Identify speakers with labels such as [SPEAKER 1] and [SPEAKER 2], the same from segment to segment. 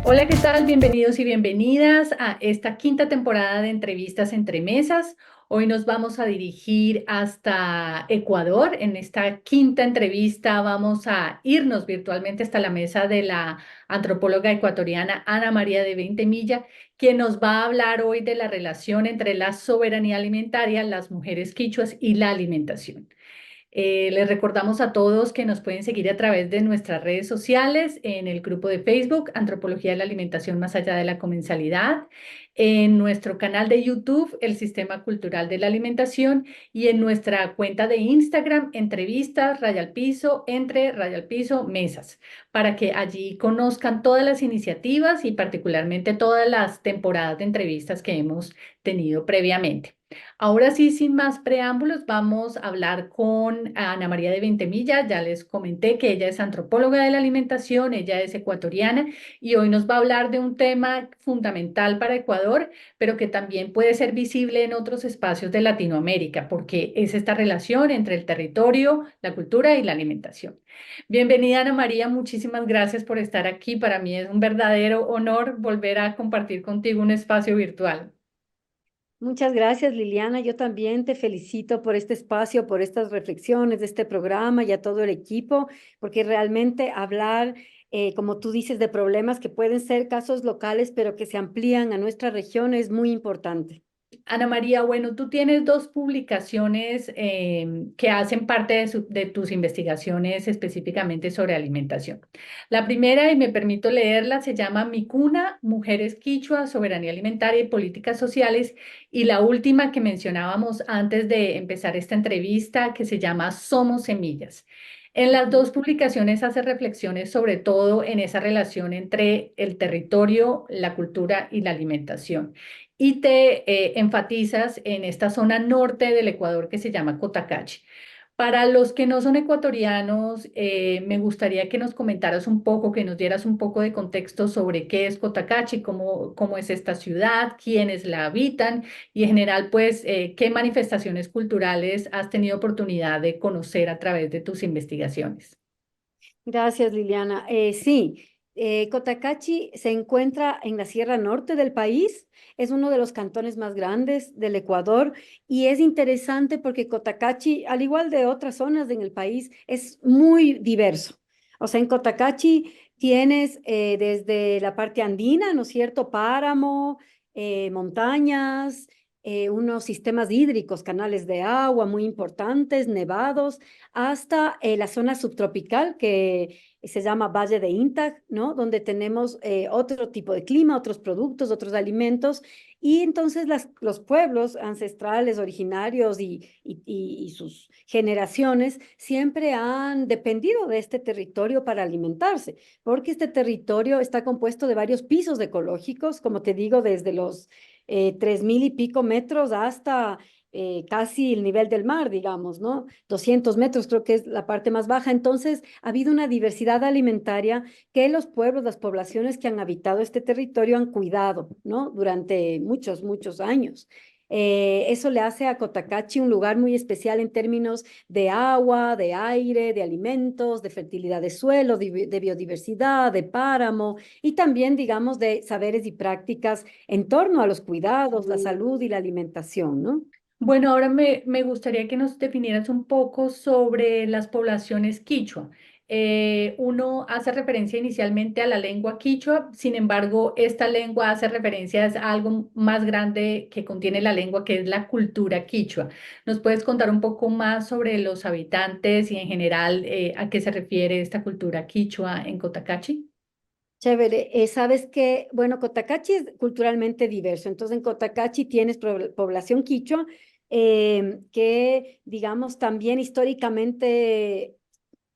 [SPEAKER 1] Hola, ¿qué tal? Bienvenidos y bienvenidas a esta quinta temporada de Entrevistas entre Mesas. Hoy nos vamos a dirigir hasta Ecuador. En esta quinta entrevista vamos a irnos virtualmente hasta la mesa de la antropóloga ecuatoriana Ana María de Veintemilla, quien nos va a hablar hoy de la relación entre la soberanía alimentaria, las mujeres quichuas y la alimentación. Les recordamos a todos que nos pueden seguir a través de nuestras redes sociales, en el grupo de Facebook, Antropología de la Alimentación más allá de la comensalidad, en nuestro canal de YouTube, El Sistema Cultural de la Alimentación, y en nuestra cuenta de Instagram, Entrevistas, Raya al Piso, entre Raya al Piso, Mesas, para que allí conozcan todas las iniciativas y particularmente todas las temporadas de entrevistas que hemos tenido previamente. Ahora sí, sin más preámbulos, vamos a hablar con Ana María de Ventemilla. Ya les comenté que ella es antropóloga de la alimentación, ella es ecuatoriana y hoy nos va a hablar de un tema fundamental para Ecuador, pero que también puede ser visible en otros espacios de Latinoamérica, porque es esta relación entre el territorio, la cultura y la alimentación. Bienvenida, Ana María, muchísimas gracias por estar aquí. Para mí es un verdadero honor volver a compartir contigo un espacio virtual.
[SPEAKER 2] Muchas gracias, Liliana. Yo también te felicito por este espacio, por estas reflexiones de este programa y a todo el equipo, porque realmente hablar, como tú dices, de problemas que pueden ser casos locales, pero que se amplían a nuestra región es muy importante.
[SPEAKER 1] Ana María, bueno, tú tienes dos publicaciones que hacen parte de tus investigaciones específicamente sobre alimentación. La primera, y me permito leerla, se llama Mi cuna, Mujeres Quichua, Soberanía Alimentaria y Políticas Sociales. Y la última que mencionábamos antes de empezar esta entrevista, que se llama Somos Semillas. En las dos publicaciones hace reflexiones sobre todo en esa relación entre el territorio, la cultura y la alimentación y te enfatizas en esta zona norte del Ecuador que se llama Cotacachi. Para los que no son ecuatorianos, me gustaría que nos comentaras un poco, que nos dieras un poco de contexto sobre qué es Cotacachi, cómo es esta ciudad, quiénes la habitan y en general, pues, qué manifestaciones culturales has tenido oportunidad de conocer a través de tus investigaciones.
[SPEAKER 2] Gracias, Liliana. Sí, Cotacachi se encuentra en la Sierra Norte del país, es uno de los cantones más grandes del Ecuador y es interesante porque Cotacachi, al igual de otras zonas en el país, es muy diverso. O sea, en Cotacachi tienes desde la parte andina, ¿no es cierto? Páramo, montañas, unos sistemas hídricos, canales de agua muy importantes, nevados hasta la zona subtropical que se llama Valle de Intag, ¿no? Donde tenemos otro tipo de clima, otros productos, otros alimentos. Y entonces los pueblos ancestrales, originarios y sus generaciones siempre han dependido de este territorio para alimentarse, porque este territorio está compuesto de varios pisos ecológicos, como te digo, desde los 3000 y pico metros hasta casi el nivel del mar, digamos, ¿no? 200 metros creo que es la parte más baja. Entonces, ha habido una diversidad alimentaria que los pueblos, las poblaciones que han habitado este territorio han cuidado, ¿no? Durante muchos, muchos años. Eso le hace a Cotacachi un lugar muy especial en términos de agua, de aire, de alimentos, de fertilidad de suelo, de biodiversidad, de páramo y también, digamos, de saberes y prácticas en torno a los cuidados, la salud y la alimentación, ¿no?
[SPEAKER 1] Bueno, ahora me gustaría que nos definieras un poco sobre las poblaciones quichua. Uno hace referencia inicialmente a la lengua quichua, sin embargo, esta lengua hace referencias a algo más grande que contiene la lengua, que es la cultura quichua. ¿Nos puedes contar un poco más sobre los habitantes y en general a qué se refiere esta cultura quichua en Cotacachi?
[SPEAKER 2] Chévere. Sabes que, bueno, Cotacachi es culturalmente diverso. Entonces, en Cotacachi tienes población quichua, que, digamos, también históricamente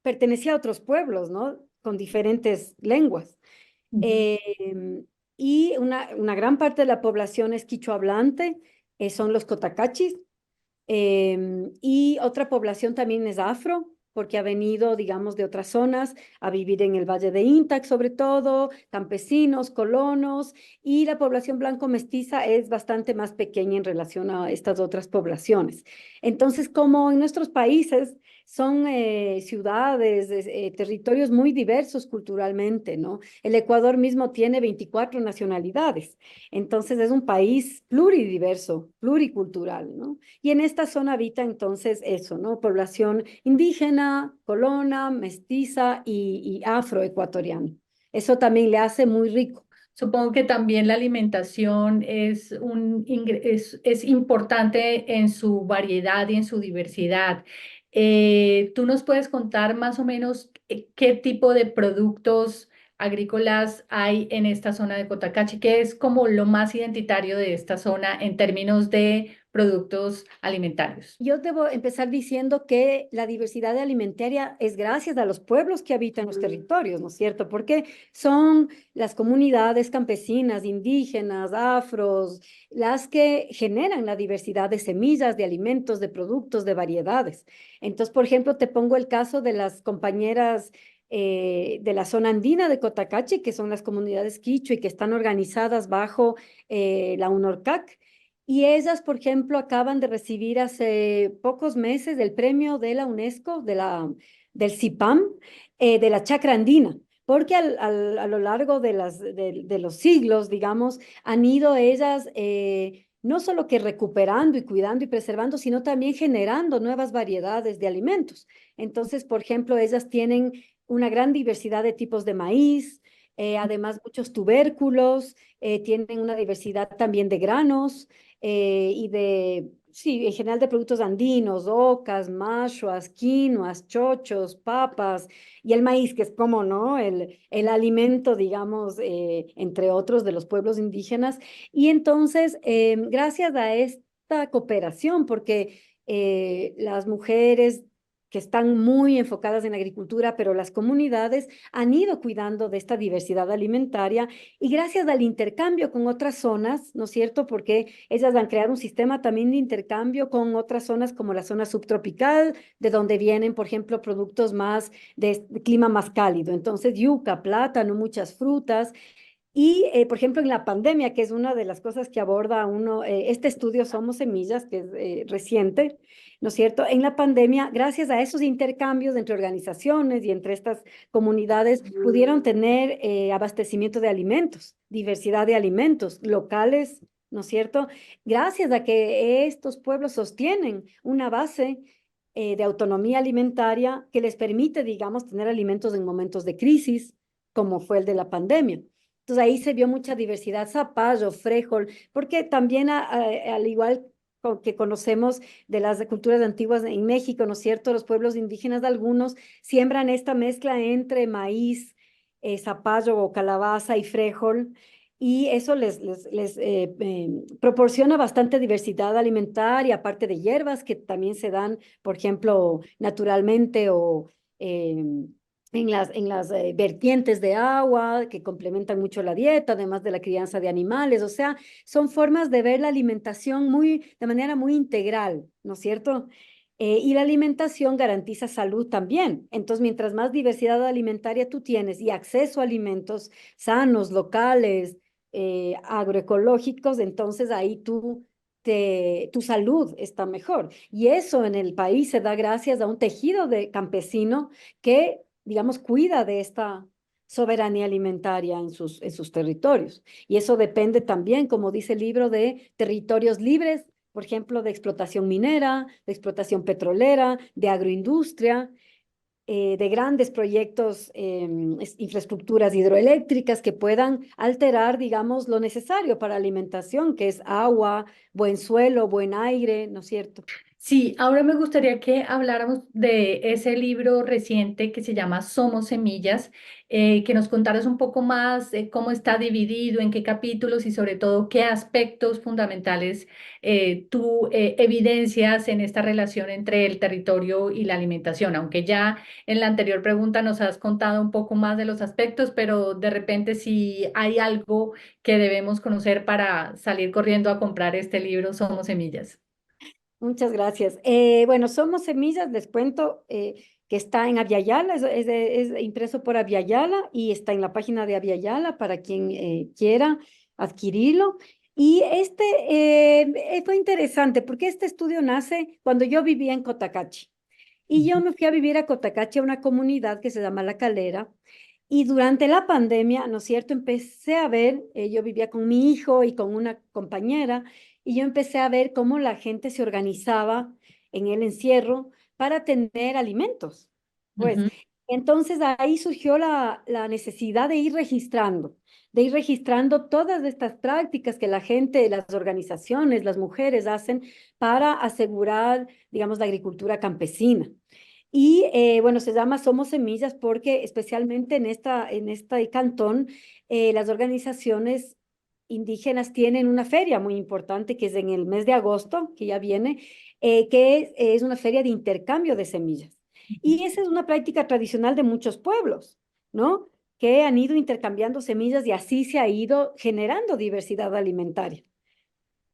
[SPEAKER 2] pertenecía a otros pueblos, ¿no? Con diferentes lenguas.
[SPEAKER 1] Ujú.
[SPEAKER 2] Eh, y una gran parte de la población es quichua hablante, son los Cotacachis. Y otra población también es afro. porque ha venido, digamos, de otras zonas a vivir en el Valle de Intac, sobre todo, campesinos, colonos, y la población blanco-mestiza es bastante más pequeña en relación a estas otras poblaciones. Entonces, como en nuestros países son ciudades, territorios muy diversos culturalmente, ¿no? El Ecuador mismo tiene 24 nacionalidades, entonces es un país pluridiverso, pluricultural, ¿no? Y en esta zona habita entonces eso, ¿no? Población indígena, colona, mestiza y afroecuatoriana. Eso también le hace muy rico.
[SPEAKER 1] Supongo que también la alimentación es importante en su variedad y en su diversidad. ¿Tú nos puedes contar más o menos qué tipo de productos agrícolas hay en esta zona de Cotacachi? ¿Qué es como lo más identitario de esta zona en términos de productos alimentarios?
[SPEAKER 2] Yo debo empezar diciendo que la diversidad alimentaria es gracias a los pueblos que habitan los territorios, ¿no es cierto? Porque son las comunidades campesinas, indígenas, afros, las que generan la diversidad de semillas, de alimentos, de productos, de variedades. Entonces, por ejemplo, te pongo el caso de las compañeras de la zona andina de Cotacachi, que son las comunidades quichua y que están organizadas bajo la UNORCAC. Y ellas, por ejemplo, acaban de recibir hace pocos meses el premio de la UNESCO, del CIPAM, de la chacra andina, porque a lo largo de los siglos, digamos, han ido ellas no solo que recuperando y cuidando y preservando, sino también generando nuevas variedades de alimentos. Entonces, por ejemplo, ellas tienen una gran diversidad de tipos de maíz, además muchos tubérculos, tienen una diversidad también de granos y de, sí, en general de productos andinos, ocas, mashuas, quinoas, chochos, papas y el maíz, que es como, ¿no? El alimento, digamos, entre otros de los pueblos indígenas. Y entonces, gracias a esta cooperación, porque las mujeres que están muy enfocadas en la agricultura, pero las comunidades han ido cuidando de esta diversidad alimentaria y gracias al intercambio con otras zonas, ¿no es cierto? Porque ellas han creado un sistema también de intercambio con otras zonas como la zona subtropical, de donde vienen, por ejemplo, productos más de clima más cálido. Entonces, yuca, plátano, muchas frutas. Y, por ejemplo, en la pandemia, que es una de las cosas que aborda uno, este estudio Somos Semillas, que es reciente, ¿no es cierto? En la pandemia, gracias a esos intercambios entre organizaciones y entre estas comunidades, pudieron tener abastecimiento de alimentos, diversidad de alimentos locales, ¿no es cierto? Gracias a que estos pueblos sostienen una base de autonomía alimentaria que les permite, digamos, tener alimentos en momentos de crisis, como fue el de la pandemia. Entonces ahí se vio mucha diversidad, zapallo, frijol, porque también al igual que conocemos de las culturas antiguas en México, ¿no es cierto? Los pueblos indígenas, algunos siembran esta mezcla entre maíz, zapallo o calabaza y frijol, y eso les proporciona bastante diversidad alimentaria, aparte de hierbas que también se dan, por ejemplo, naturalmente o en las vertientes de agua que complementan mucho la dieta, además de la crianza de animales. O sea, son formas de ver la alimentación de manera muy integral, ¿no es cierto? Y la alimentación garantiza salud también. Entonces, mientras más diversidad alimentaria tú tienes y acceso a alimentos sanos, locales, agroecológicos, entonces ahí tu salud está mejor. Y eso en el país se da gracias a un tejido de campesino que, digamos, cuida de esta soberanía alimentaria en sus territorios. Y eso depende también, como dice el libro, de territorios libres, por ejemplo, de explotación minera, de explotación petrolera, de agroindustria, de grandes proyectos, infraestructuras hidroeléctricas que puedan alterar, digamos, lo necesario para alimentación, que es agua, buen suelo, buen aire, ¿no es cierto?
[SPEAKER 1] Sí, ahora me gustaría que habláramos de ese libro reciente que se llama Somos Semillas, que nos contaras un poco más cómo está dividido, en qué capítulos y sobre todo qué aspectos fundamentales tú evidencias en esta relación entre el territorio y la alimentación, aunque ya en la anterior pregunta nos has contado un poco más de los aspectos, pero de repente si hay algo que debemos conocer para salir corriendo a comprar este libro, Somos Semillas.
[SPEAKER 2] Muchas gracias. Bueno, Somos Semillas, les cuento. que está en Aviala, es impreso por Aviala y está en la página de Aviala para quien quiera adquirirlo. Y fue interesante porque este estudio nace cuando yo vivía en Cotacachi. Y yo me fui a vivir a Cotacachi, a una comunidad que se llama La Calera. Y durante la pandemia, ¿no es cierto? Empecé a ver, yo vivía con mi hijo y con una compañera, y yo empecé a ver cómo la gente se organizaba en el encierro para tener alimentos. Pues
[SPEAKER 1] Ujú,
[SPEAKER 2] entonces ahí surgió la necesidad de ir registrando todas estas prácticas que la gente, las organizaciones, las mujeres hacen para asegurar, digamos, la agricultura campesina. Y bueno, se llama Somos Semillas porque especialmente en este cantón, las organizaciones indígenas tienen una feria muy importante que es en el mes de agosto, que ya viene, que es una feria de intercambio de semillas. Y esa es una práctica tradicional de muchos pueblos, ¿no? Que han ido intercambiando semillas y así se ha ido generando diversidad alimentaria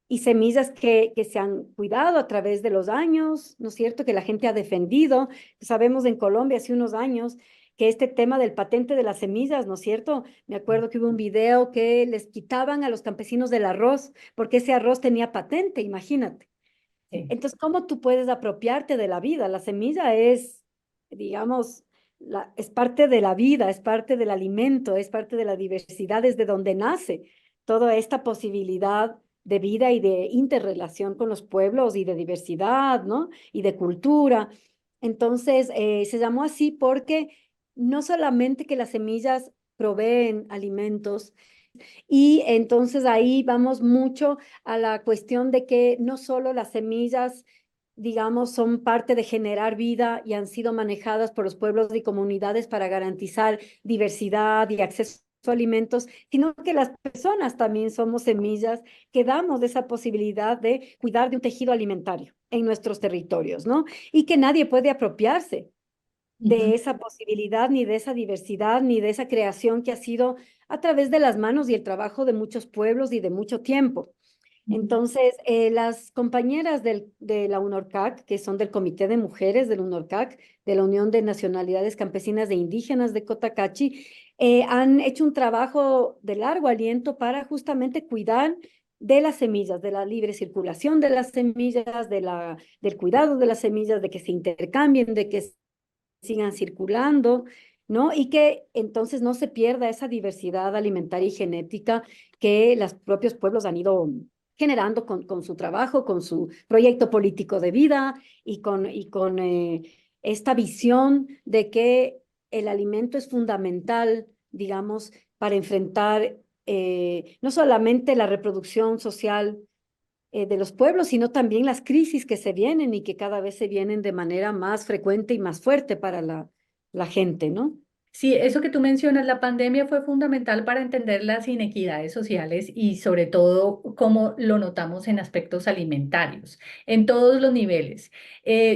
[SPEAKER 2] y semillas que se han cuidado a través de los años, ¿no es cierto? Que la gente ha defendido. Sabemos en Colombia hace unos años que este tema del patente de las semillas, ¿no es cierto? Me acuerdo que hubo un video que les quitaban a los campesinos del arroz porque ese arroz tenía patente, imagínate.
[SPEAKER 1] sí.
[SPEAKER 2] Entonces, ¿cómo tú puedes apropiarte de la vida? La semilla es, digamos, es parte de la vida, es parte del alimento, es parte de la diversidad, es de donde nace toda esta posibilidad de vida y de interrelación con los pueblos y de diversidad, ¿no? Y de cultura. Entonces, se llamó así porque no solamente que las semillas proveen alimentos, y entonces ahí vamos mucho a la cuestión de que no solo las semillas, digamos, son parte de generar vida y han sido manejadas por los pueblos y comunidades para garantizar diversidad y acceso a alimentos, sino que las personas también somos semillas que damos esa posibilidad de cuidar de un tejido alimentario en nuestros territorios, ¿no? Y que nadie puede apropiarse
[SPEAKER 1] Ujú,
[SPEAKER 2] de esa posibilidad, ni de esa diversidad, ni de esa creación que ha sido a través de las manos y el trabajo de muchos pueblos y de mucho tiempo.
[SPEAKER 1] ujú.
[SPEAKER 2] Entonces, las compañeras de la UNORCAC, que son del Comité de Mujeres del UNORCAC, de la Unión de Nacionalidades Campesinas e Indígenas de Cotacachi, han hecho un trabajo de largo aliento para justamente cuidar de las semillas, de la libre circulación de las semillas, del cuidado de las semillas, de que se intercambien, de que sigan circulando, ¿no? Y que entonces no se pierda esa diversidad alimentaria y genética que los propios pueblos han ido generando con su trabajo, con su proyecto político de vida y con esta visión de que el alimento es fundamental, digamos, para enfrentar no solamente la reproducción social de los pueblos, sino también las crisis que se vienen y que cada vez se vienen de manera más frecuente y más fuerte para la gente, ¿no?
[SPEAKER 1] Sí, eso que tú mencionas, la pandemia fue fundamental para entender las inequidades sociales y sobre todo cómo lo notamos en aspectos alimentarios, en todos los niveles.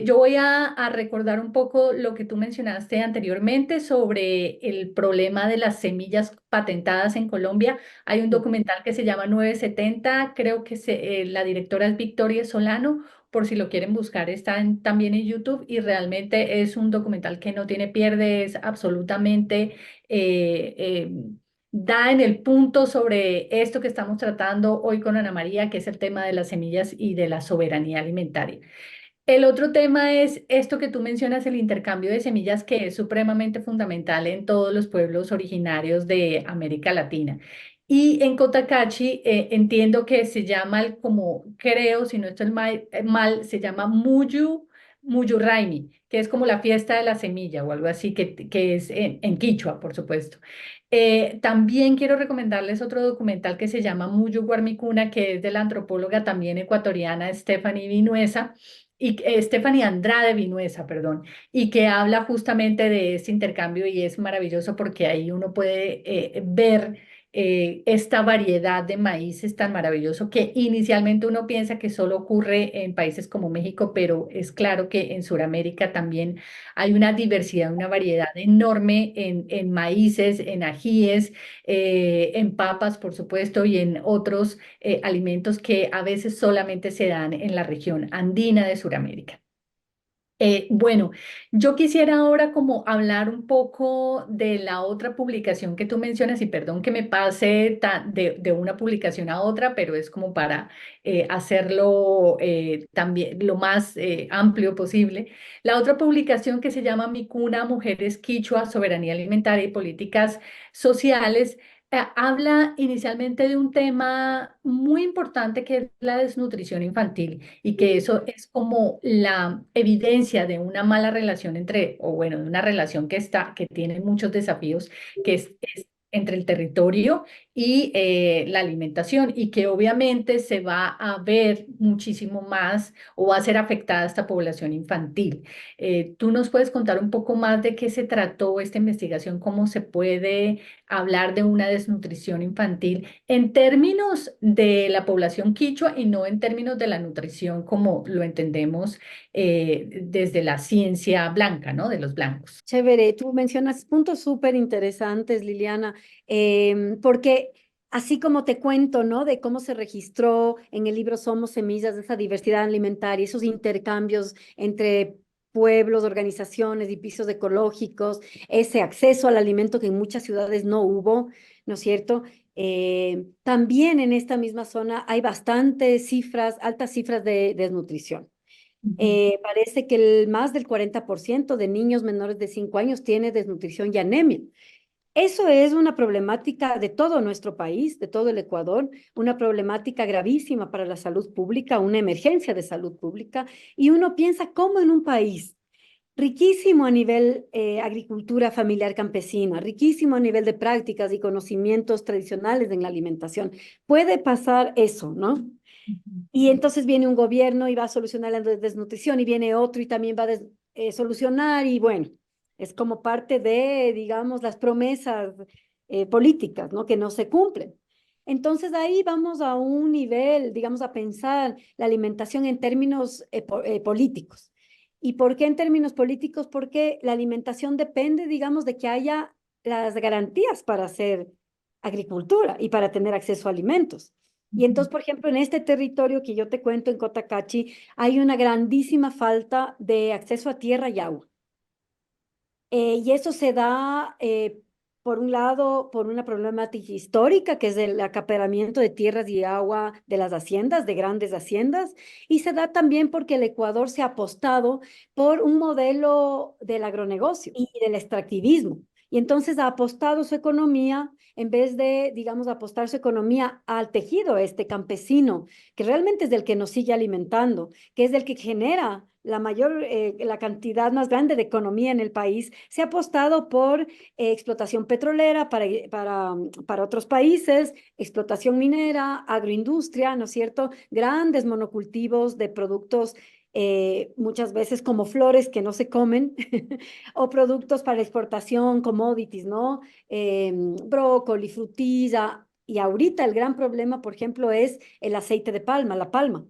[SPEAKER 1] Yo voy a recordar un poco lo que tú mencionaste anteriormente sobre el problema de las semillas patentadas en Colombia. Hay un documental que se llama 970, creo que la directora es Victoria Solano, por si lo quieren buscar, está también en YouTube y realmente es un documental que no tiene pierde, es absolutamente, eh, eh, da en el punto sobre esto que estamos tratando hoy con Ana María, que es el tema de las semillas y de la soberanía alimentaria. El otro tema es esto que tú mencionas, el intercambio de semillas, que es supremamente fundamental en todos los pueblos originarios de América Latina. Y en Cotacachi entiendo que se llama, como creo, si no estoy mal, se llama Muyurraimi, que es como la fiesta de la semilla o algo así, que es en quichua, por supuesto. También quiero recomendarles otro documental que se llama Muyu Guarmicuna, que es de la antropóloga también ecuatoriana Stephanie Vinuesa Stephanie Andrade Vinuesa, perdón, y que habla justamente de este intercambio y es maravilloso porque ahí uno puede ver esta variedad de maíces tan maravilloso que inicialmente uno piensa que solo ocurre en países como México, pero es claro que en Sudamérica también hay una diversidad, una variedad enorme en maíces, en ajíes, en papas, por supuesto, y en otros alimentos que a veces solamente se dan en la región andina de Sudamérica. Bueno, yo quisiera ahora como hablar un poco de la otra publicación que tú mencionas y perdón que me pase de una publicación a otra, pero es como para hacerlo también lo más amplio posible. La otra publicación que se llama Mi Cuna, Mujeres Quichua, Soberanía Alimentaria y Políticas Sociales. Habla inicialmente de un tema muy importante que es la desnutrición infantil y que eso es como la evidencia de una mala relación entre, o bueno, de una relación que tiene muchos desafíos, es entre el territorio y la alimentación, y que obviamente se va a ver muchísimo más o va a ser afectada esta población infantil. ¿Tú nos puedes contar un poco más de qué se trató esta investigación, cómo se puede hablar de una desnutrición infantil en términos de la población quichua y no en términos de la nutrición como lo entendemos desde la ciencia blanca, ¿no? De los blancos?
[SPEAKER 2] Chévere, tú mencionas puntos súper interesantes, Liliana, porque así como te cuento, ¿no? De cómo se registró en el libro Somos Semillas, de esa diversidad alimentaria, esos intercambios entre pueblos, organizaciones y pisos ecológicos, ese acceso al alimento que en muchas ciudades no hubo, ¿no es cierto? También en esta misma zona hay bastantes cifras, altas cifras de desnutrición.
[SPEAKER 1] Ujú,
[SPEAKER 2] Parece que más del 40% de niños menores de 5 años tiene desnutrición y anemia. Eso es una problemática de todo nuestro país, de todo el Ecuador, una problemática gravísima para la salud pública, una emergencia de salud pública. Y uno piensa cómo en un país riquísimo a nivel agricultura familiar campesina, riquísimo a nivel de prácticas y conocimientos tradicionales en la alimentación, puede pasar eso, ¿no?
[SPEAKER 1] ujú,
[SPEAKER 2] Y entonces viene un gobierno y va a solucionar la desnutrición y viene otro y también va a solucionar y bueno, es como parte de, digamos, las promesas políticas, ¿no? Que no se cumplen. Entonces ahí vamos a un nivel, digamos, a pensar la alimentación en términos políticos. ¿Y por qué en términos políticos? Porque la alimentación depende, digamos, de que haya las garantías para hacer agricultura y para tener acceso a alimentos. Y
[SPEAKER 1] ujú,
[SPEAKER 2] entonces, por ejemplo, en este territorio que yo te cuento en Cotacachi, hay una grandísima falta de acceso a tierra y agua. Y eso se da, por un lado, por una problemática histórica, que es el acaparamiento de tierras y agua de las haciendas, de grandes haciendas, y se da también porque el Ecuador se ha apostado por un modelo del agronegocio y del extractivismo. Y entonces ha apostado su economía, en vez de, digamos, apostar su economía al tejido este campesino, que realmente es el que nos sigue alimentando, que es el que genera la cantidad más grande de economía en el país, se ha apostado por explotación petrolera para otros países, explotación minera, agroindustria, ¿no es cierto? Grandes monocultivos de productos muchas veces como flores que no se comen, o productos para exportación, commodities, ¿no? Brócoli, frutilla. Y ahorita el gran problema, por ejemplo, es el aceite de palma, la palma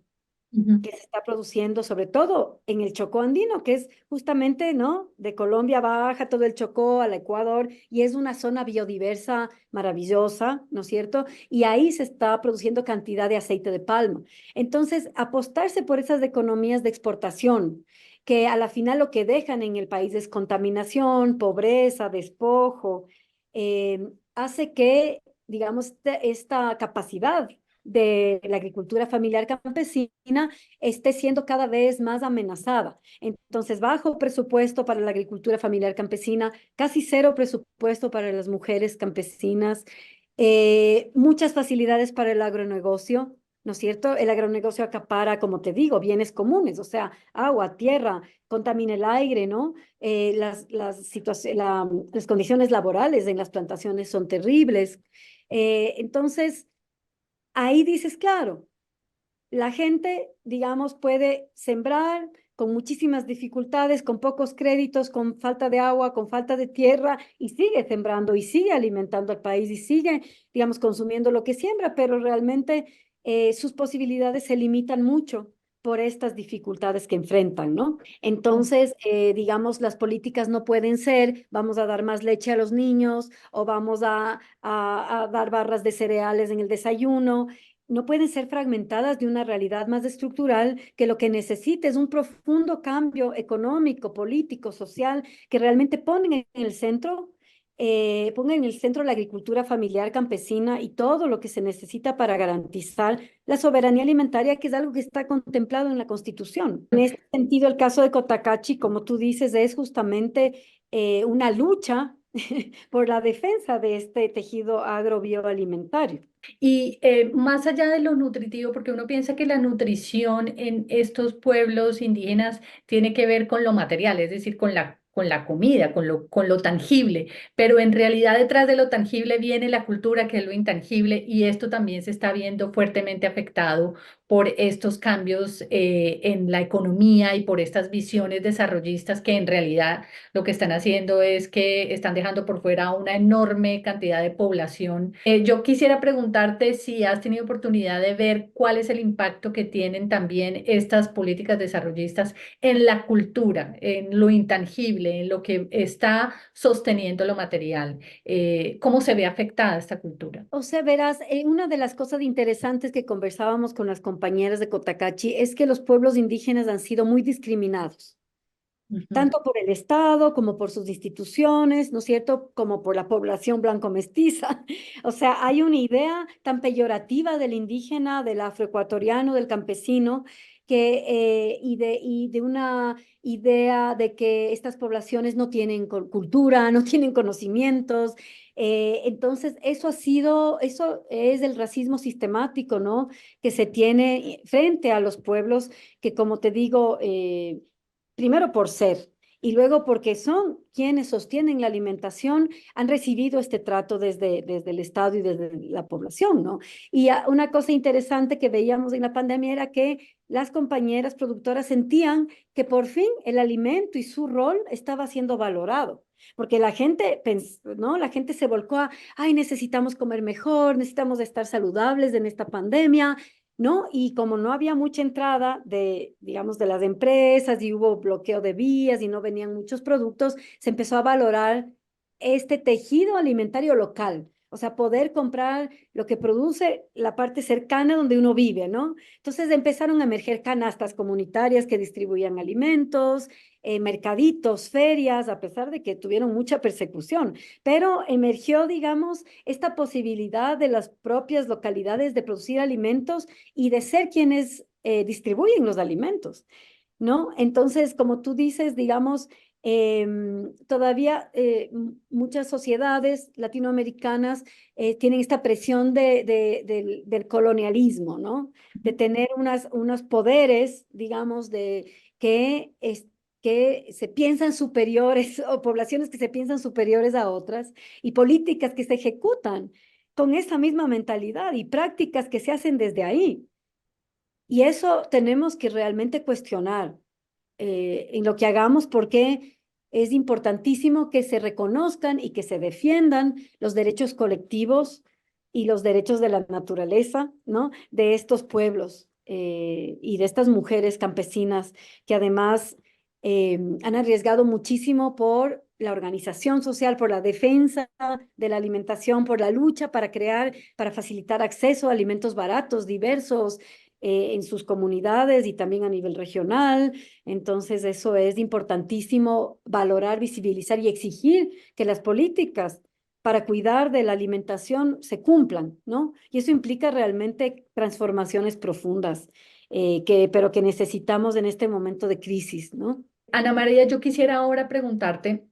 [SPEAKER 1] ujú.
[SPEAKER 2] que se está produciendo, sobre todo en el Chocó andino, que es justamente, ¿no? De Colombia baja todo el Chocó al Ecuador y es una zona biodiversa maravillosa, ¿no es cierto? Y ahí se está produciendo cantidad de aceite de palma. Entonces, apostarse por esas economías de exportación, que a la final lo que dejan en el país es contaminación, pobreza, despojo, hace que, digamos, esta capacidad de la agricultura familiar campesina esté siendo cada vez más amenazada. Entonces, bajo presupuesto para la agricultura familiar campesina, casi cero presupuesto para las mujeres campesinas, muchas facilidades para el agronegocio. ¿No es cierto? El agronegocio acapara, como te digo, bienes comunes, o sea, agua, tierra, contamina el aire, ¿no? Las condiciones laborales en las plantaciones son terribles. Entonces, ahí dices, claro, la gente, digamos, puede sembrar con muchísimas dificultades, con pocos créditos, con falta de agua, con falta de tierra, y sigue sembrando y sigue alimentando al país y sigue, digamos, consumiendo lo que siembra, pero realmente sus posibilidades se limitan mucho por estas dificultades que enfrentan, ¿no? Entonces, digamos, las políticas no pueden ser, vamos a dar más leche a los niños o vamos a dar barras de cereales en el desayuno, no pueden ser fragmentadas de una realidad más estructural que lo que necesita es un profundo cambio económico, político, social, que realmente ponga en el centro la agricultura familiar campesina y todo lo que se necesita para garantizar la soberanía alimentaria, que es algo que está contemplado en la Constitución. En este sentido, el caso de Cotacachi, como tú dices, es justamente una lucha por la defensa de este tejido agrobioalimentario.
[SPEAKER 1] Y más allá de lo nutritivo, porque uno piensa que la nutrición en estos pueblos indígenas tiene que ver con lo material, es decir, con la comida, con lo tangible, pero en realidad detrás de lo tangible viene la cultura, que es lo intangible, y esto también se está viendo fuertemente afectado por estos cambios en la economía y por estas visiones desarrollistas que en realidad lo que están haciendo es que están dejando por fuera una enorme cantidad de población. Yo quisiera preguntarte si has tenido oportunidad de ver cuál es el impacto que tienen también estas políticas desarrollistas en la cultura, en lo intangible, en lo que está sosteniendo lo material. ¿Cómo se ve afectada esta cultura?
[SPEAKER 2] O sea, verás, una de las cosas interesantes que conversábamos con las compañeras de Cotacachi es que los pueblos indígenas han sido muy discriminados,
[SPEAKER 1] Ujú.
[SPEAKER 2] tanto por el Estado como por sus instituciones, ¿no es cierto?, como por la población blanco-mestiza. O sea, hay una idea tan peyorativa del indígena, del afroecuatoriano, del campesino, y de una idea de que estas poblaciones no tienen cultura, no tienen conocimientos. Entonces, eso es el racismo sistemático, ¿no?, que se tiene frente a los pueblos que, como te digo, primero por ser y luego porque son quienes sostienen la alimentación, han recibido este trato desde el Estado y desde la población, ¿no? Y una cosa interesante que veíamos en la pandemia era que las compañeras productoras sentían que por fin el alimento y su rol estaba siendo valorado. Porque la gente, ¿no? La gente se volcó a, ay, necesitamos comer mejor, necesitamos estar saludables en esta pandemia, ¿no? Y como no había mucha entrada de, digamos, de las empresas y hubo bloqueo de vías y no venían muchos productos, se empezó a valorar este tejido alimentario local, o sea, poder comprar lo que produce la parte cercana donde uno vive, ¿no? Entonces empezaron a emerger canastas comunitarias que distribuían alimentos, mercaditos, ferias, a pesar de que tuvieron mucha persecución, pero emergió, digamos, esta posibilidad de las propias localidades de producir alimentos y de ser quienes distribuyen los alimentos, ¿no? Entonces, como tú dices, digamos, todavía muchas sociedades latinoamericanas tienen esta presión del colonialismo, ¿no? De tener unos poderes, digamos, que se piensan superiores o poblaciones que se piensan superiores a otras y políticas que se ejecutan con esa misma mentalidad y prácticas que se hacen desde ahí. Y eso tenemos que realmente cuestionar en lo que hagamos porque es importantísimo que se reconozcan y que se defiendan los derechos colectivos y los derechos de la naturaleza, ¿no? De estos pueblos y de estas mujeres campesinas que además han arriesgado muchísimo por la organización social, por la defensa de la alimentación, por la lucha para crear, para facilitar acceso a alimentos baratos, diversos, en sus comunidades y también a nivel regional. Entonces, eso es importantísimo valorar, visibilizar y exigir que las políticas para cuidar de la alimentación se cumplan, ¿no? Y eso implica realmente transformaciones profundas, pero que necesitamos en este momento de crisis, ¿no?
[SPEAKER 1] Ana María, yo quisiera ahora preguntarte,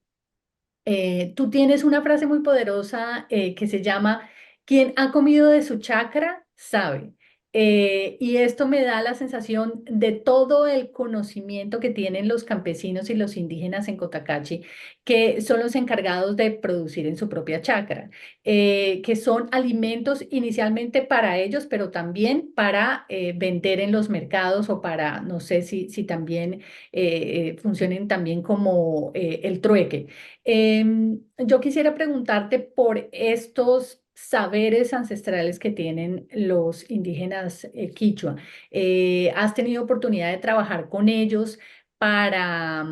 [SPEAKER 1] tú tienes una frase muy poderosa que se llama, quien ha comido de su chakra sabe. Y esto me da la sensación de todo el conocimiento que tienen los campesinos y los indígenas en Cotacachi, que son los encargados de producir en su propia chacra, que son alimentos inicialmente para ellos, pero también para vender en los mercados o para, no sé si también funcionen también como el trueque. Yo quisiera preguntarte por estos saberes ancestrales que tienen los indígenas quichua. ¿Has tenido oportunidad de trabajar con ellos para,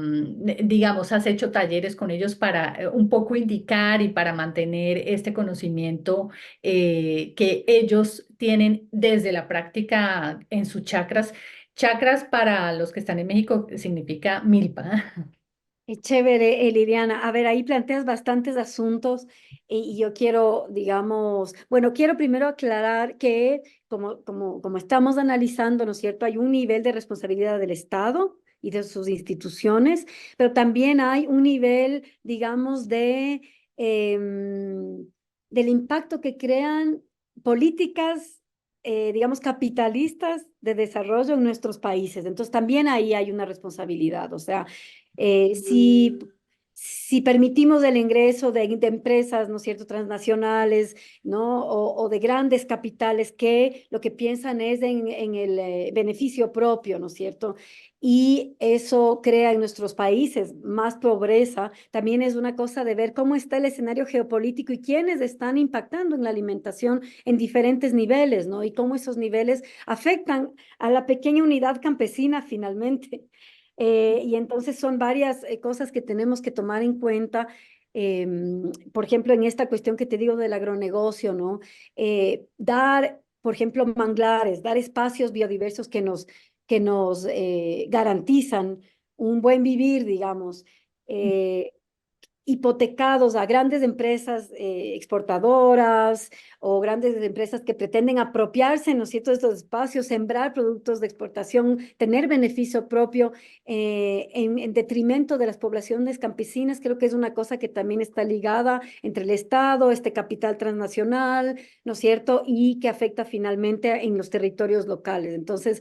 [SPEAKER 1] digamos, has hecho talleres con ellos para un poco indicar y para mantener este conocimiento que ellos tienen desde la práctica en sus chakras? Chakras para los que están en México significa milpa.
[SPEAKER 2] Qué chévere, Liliana. A ver, ahí planteas bastantes asuntos y yo quiero, digamos, bueno, quiero primero aclarar que como estamos analizando, ¿no es cierto? Hay un nivel de responsabilidad del Estado y de sus instituciones, pero también hay un nivel, digamos, del impacto que crean políticas, digamos, capitalistas de desarrollo en nuestros países. Entonces, también ahí hay una responsabilidad, o sea si permitimos el ingreso de empresas, ¿no es cierto?, transnacionales, ¿no? O de grandes capitales que lo que piensan es en el beneficio propio, ¿no es cierto? Y eso crea en nuestros países más pobreza. También es una cosa de ver cómo está el escenario geopolítico y quiénes están impactando en la alimentación en diferentes niveles, ¿no? Y cómo esos niveles afectan a la pequeña unidad campesina finalmente. Y entonces son varias cosas que tenemos que tomar en cuenta. Por ejemplo, en esta cuestión que te digo del agronegocio, ¿no? Dar, por ejemplo, manglares, dar espacios biodiversos que nos garantizan un buen vivir, digamos. Eh, Hipotecados a grandes empresas exportadoras o grandes empresas que pretenden apropiarse, ¿no es cierto?, de estos espacios, sembrar productos de exportación, tener beneficio propio en detrimento de las poblaciones campesinas. Creo que es una cosa que también está ligada entre el Estado, este capital transnacional, ¿no es cierto?, y que afecta finalmente en los territorios locales. Entonces,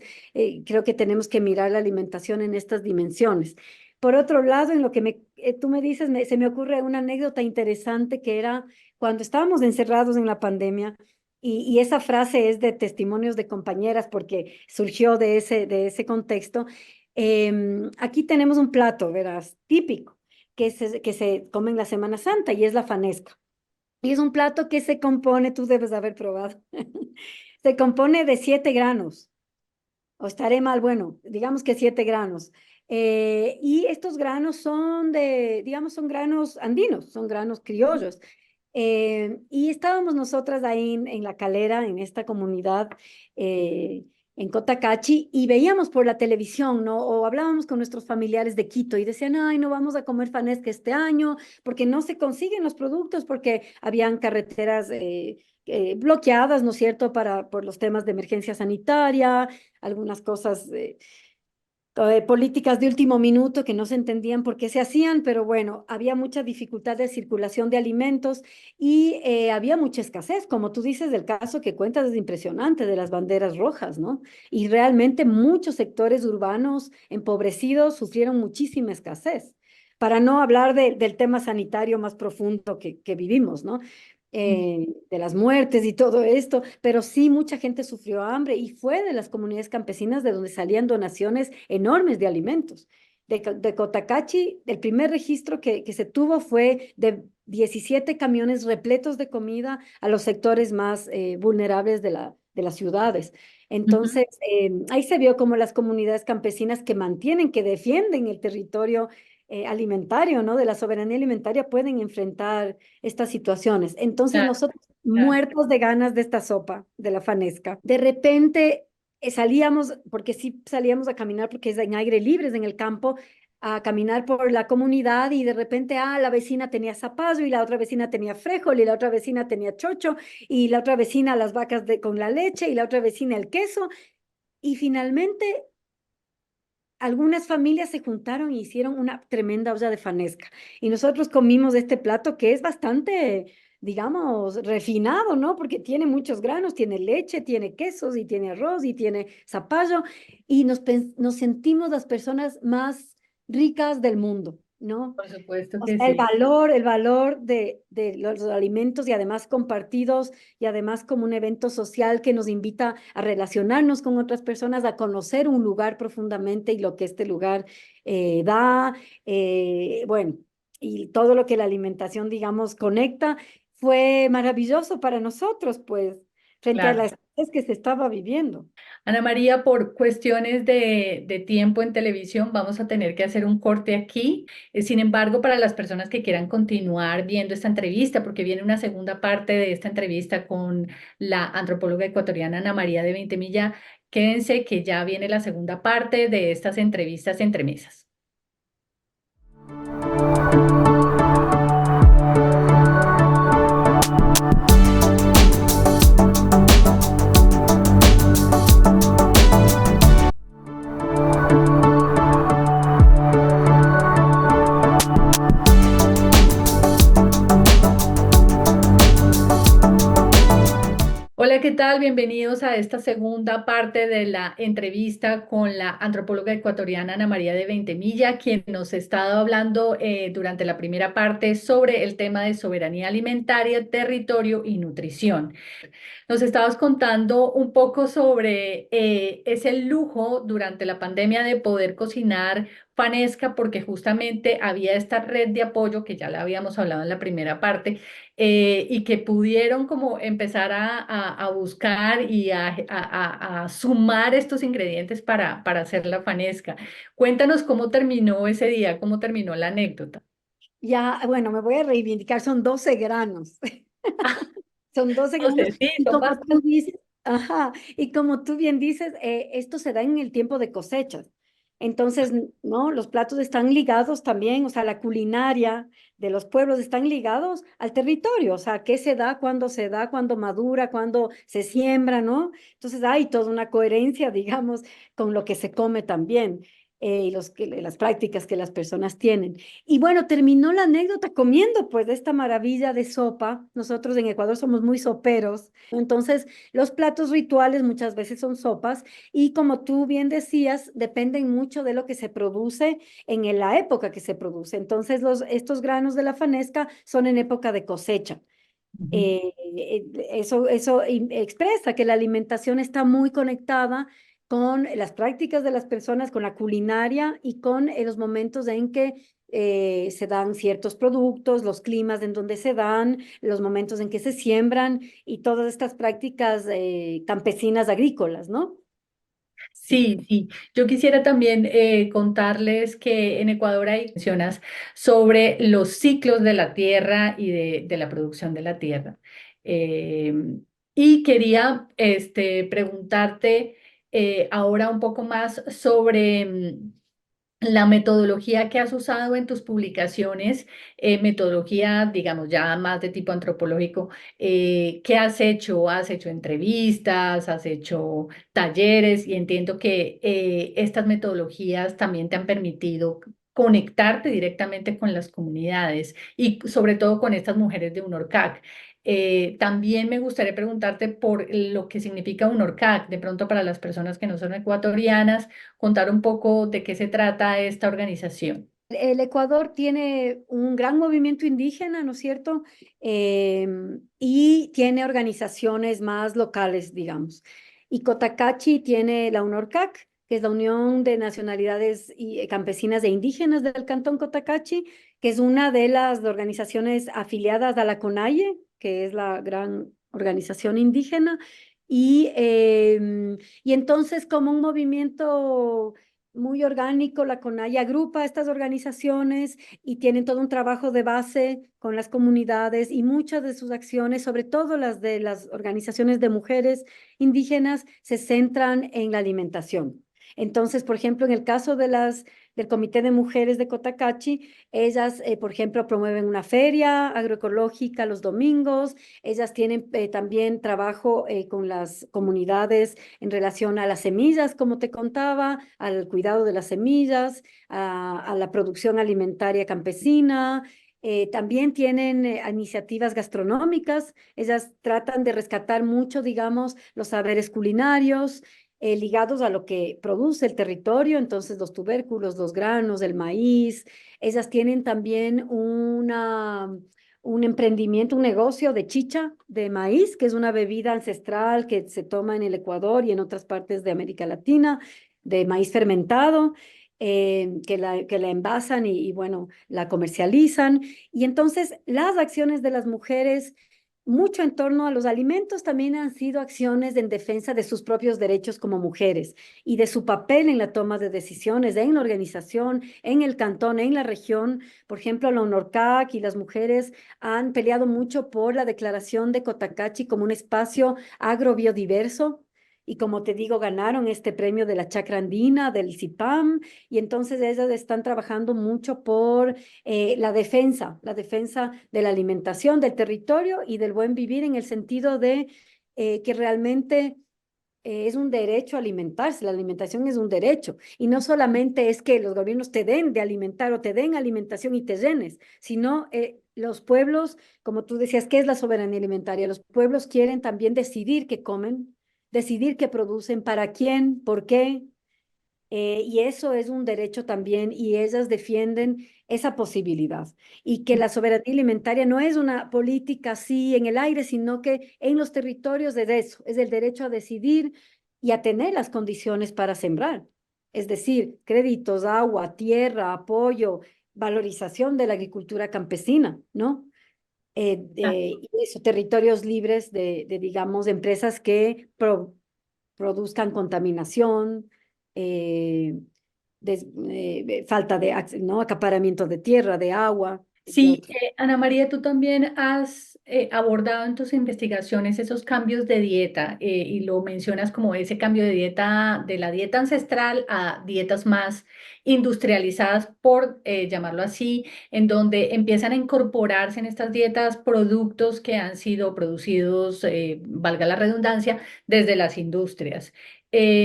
[SPEAKER 2] creo que tenemos que mirar la alimentación en estas dimensiones. Por otro lado, en lo que tú me dices, se me ocurre una anécdota interesante que era cuando estábamos encerrados en la pandemia, y esa frase es de testimonios de compañeras porque surgió de ese contexto. Aquí tenemos un plato, verás, típico, que se come en la Semana Santa y es la fanesca. Y es un plato que se compone, tú debes haber probado, se compone de 7 granos o estaré mal, bueno, digamos que 7 granos. Y estos granos digamos, son granos andinos, son granos criollos. Y estábamos nosotras ahí en La Calera, en esta comunidad, eh, en Cotacachi, y veíamos por la televisión, ¿no? O hablábamos con nuestros familiares de Quito y decían, ay, no vamos a comer fanesca este año porque no se consiguen los productos, porque habían carreteras bloqueadas, ¿no es cierto?, por los temas de emergencia sanitaria, algunas cosas, políticas de último minuto que no se entendían por qué se hacían, pero bueno, había mucha dificultad de circulación de alimentos y había mucha escasez. Como tú dices, del caso que cuentas es impresionante de las banderas rojas, ¿no? Y realmente muchos sectores urbanos empobrecidos sufrieron muchísima escasez. Para no hablar del tema sanitario más profundo que vivimos, ¿no? De las muertes y todo esto, pero sí mucha gente sufrió hambre y fue de las comunidades campesinas de donde salían donaciones enormes de alimentos. De Cotacachi, el primer registro que se tuvo fue de 17 camiones repletos de comida a los sectores más vulnerables de las ciudades.
[SPEAKER 1] Ujú.
[SPEAKER 2] Entonces, ahí se vio como las comunidades campesinas que mantienen, que defienden el territorio alimentario, ¿no? De la soberanía alimentaria pueden enfrentar estas situaciones. Entonces
[SPEAKER 1] Claro,
[SPEAKER 2] nosotros
[SPEAKER 1] claro.
[SPEAKER 2] muertos de ganas de esta sopa, de la fanesca, de repente salíamos, porque sí salíamos a caminar porque es en aire libre, es en el campo, a caminar por la comunidad y de repente, la vecina tenía zapallo y la otra vecina tenía frijol y la otra vecina tenía chocho y la otra vecina las vacas con la leche y la otra vecina el queso y finalmente algunas familias se juntaron y hicieron una tremenda olla de fanesca. Y nosotros comimos este plato que es bastante, digamos, refinado, ¿no? Porque tiene muchos granos, tiene leche, tiene quesos y tiene arroz y tiene zapallo. Y nos sentimos las personas más ricas del mundo, ¿no?
[SPEAKER 1] Por supuesto
[SPEAKER 2] O
[SPEAKER 1] que
[SPEAKER 2] sea, el
[SPEAKER 1] sí.
[SPEAKER 2] valor, el valor de los alimentos y además compartidos y además como un evento social que nos invita a relacionarnos con otras personas, a conocer un lugar profundamente y lo que este lugar da, bueno, y todo lo que la alimentación, digamos, conecta, fue maravilloso para nosotros, pues, frente a
[SPEAKER 1] Claro.
[SPEAKER 2] la es que se estaba viviendo.
[SPEAKER 1] Ana María, por cuestiones de tiempo en televisión, vamos a tener que hacer un corte aquí. Sin embargo, para las personas que quieran continuar viendo esta entrevista, porque viene una segunda parte de esta entrevista con la antropóloga ecuatoriana Ana María de Ventimilla, quédense que ya viene la segunda parte de estas entrevistas entre mesas. Hola, ¿qué tal? Bienvenidos a esta segunda parte de la entrevista con la antropóloga ecuatoriana Ana María de Ventimilla, quien nos ha estado hablando durante la primera parte sobre el tema de soberanía alimentaria, territorio y nutrición. Nos estabas contando un poco sobre ese lujo durante la pandemia de poder cocinar Fanesca, porque justamente había esta red de apoyo que ya la habíamos hablado en la primera parte, y que pudieron como empezar a buscar y a sumar estos ingredientes para hacer la Fanesca. Cuéntanos cómo terminó ese día, cómo terminó la anécdota.
[SPEAKER 2] Ya, bueno, me voy a reivindicar, son 12 granos. Son 12
[SPEAKER 1] No
[SPEAKER 2] granos
[SPEAKER 1] sé, sí,
[SPEAKER 2] y
[SPEAKER 1] son
[SPEAKER 2] como tú
[SPEAKER 1] bastantes.
[SPEAKER 2] dices, ajá, y como tú bien dices, esto se da en el tiempo de cosechas. Entonces, ¿no? Los platos están ligados también, o sea, la culinaria de los pueblos están ligados al territorio, o sea, qué se da, cuándo madura, cuándo se siembra, ¿no? Entonces hay toda una coherencia, digamos, con lo que se come también. Y las prácticas que las personas tienen. Y bueno, terminó la anécdota comiendo pues de esta maravilla de sopa. Nosotros en Ecuador somos muy soperos, entonces los platos rituales muchas veces son sopas y como tú bien decías, dependen mucho de lo que se produce la época que se produce. Entonces estos granos de la fanesca son en época de cosecha.
[SPEAKER 1] Ujú.
[SPEAKER 2] Eso expresa que la alimentación está muy conectada con las prácticas de las personas, con la culinaria y con los momentos en que se dan ciertos productos, los climas en donde se dan, los momentos en que se siembran y todas estas prácticas campesinas agrícolas, ¿no?
[SPEAKER 1] Sí, sí. Yo quisiera también contarles que en Ecuador hay mencionas sobre los ciclos de la tierra y de la producción de la tierra. Eh, y quería preguntarte ahora un poco más sobre la metodología que has usado en tus publicaciones, metodología, digamos, ya más de tipo antropológico, ¿qué has hecho? ¿Has hecho entrevistas? ¿Has hecho talleres? Y entiendo que estas metodologías también te han permitido conectarte directamente con las comunidades y sobre todo con estas mujeres de UNORCAC. También me gustaría preguntarte por lo que significa UNORCAC, de pronto para las personas que no son ecuatorianas, contar un poco de qué se trata esta organización.
[SPEAKER 2] El Ecuador tiene un gran movimiento indígena, ¿no es cierto? Y tiene organizaciones más locales, digamos. Y Cotacachi tiene la UNORCAC, que es la Unión de Nacionalidades Campesinas e Indígenas del Cantón Cotacachi, que es una de las organizaciones afiliadas a la CONAIE, que es la gran organización indígena. Y entonces, como un movimiento muy orgánico, la CONAIE agrupa estas organizaciones y tienen todo un trabajo de base con las comunidades y muchas de sus acciones, sobre todo las de las organizaciones de mujeres indígenas, se centran en la alimentación. Entonces, por ejemplo, en el caso del Comité de Mujeres de Cotacachi, ellas, por ejemplo, promueven una feria agroecológica los domingos, ellas tienen también trabajo con las comunidades en relación a las semillas, como te contaba, al cuidado de las semillas, a la producción alimentaria campesina. También tienen iniciativas gastronómicas. Ellas tratan de rescatar mucho, digamos, los saberes culinarios ligados a lo que produce el territorio, entonces los tubérculos, los granos, el maíz. Ellas tienen también un emprendimiento, un negocio de chicha de maíz, que es una bebida ancestral que se toma en el Ecuador y en otras partes de América Latina, de maíz fermentado, que la envasan y, bueno, la comercializan. Y entonces las acciones de las mujeres mucho en torno a los alimentos, también han sido acciones en defensa de sus propios derechos como mujeres y de su papel en la toma de decisiones, en la organización, en el cantón, en la región. Por ejemplo, la UNORCAC y las mujeres han peleado mucho por la declaración de Cotacachi como un espacio agrobiodiverso. Y como te digo, ganaron este premio de la Chacra Andina, del CIPAM, y entonces ellas están trabajando mucho por la defensa de la alimentación, del territorio y del buen vivir en el sentido de que realmente es un derecho a alimentarse, la alimentación es un derecho y no solamente es que los gobiernos te den de alimentar o te den alimentación y te llenes, sino los pueblos, como tú decías, ¿qué es la soberanía alimentaria? Los pueblos quieren también decidir qué comen, decidir qué producen, para quién, por qué, y eso es un derecho también, y ellas defienden esa posibilidad. Y que la soberanía alimentaria no es una política así en el aire, sino que en los territorios de eso, es el derecho a decidir y a tener las condiciones para sembrar. Es decir, créditos, agua, tierra, apoyo, valorización de la agricultura campesina, ¿no? Y eso, territorios libres digamos, empresas que produzcan contaminación, eh, falta de, ¿no? Acaparamiento de tierra, de agua, entre
[SPEAKER 1] Sí,
[SPEAKER 2] otros.
[SPEAKER 1] Ana María, tú también has abordado en tus investigaciones esos cambios de dieta y lo mencionas como ese cambio de dieta, de la dieta ancestral a dietas más industrializadas, por llamarlo así, en donde empiezan a incorporarse en estas dietas productos que han sido producidos, valga la redundancia, desde las industrias.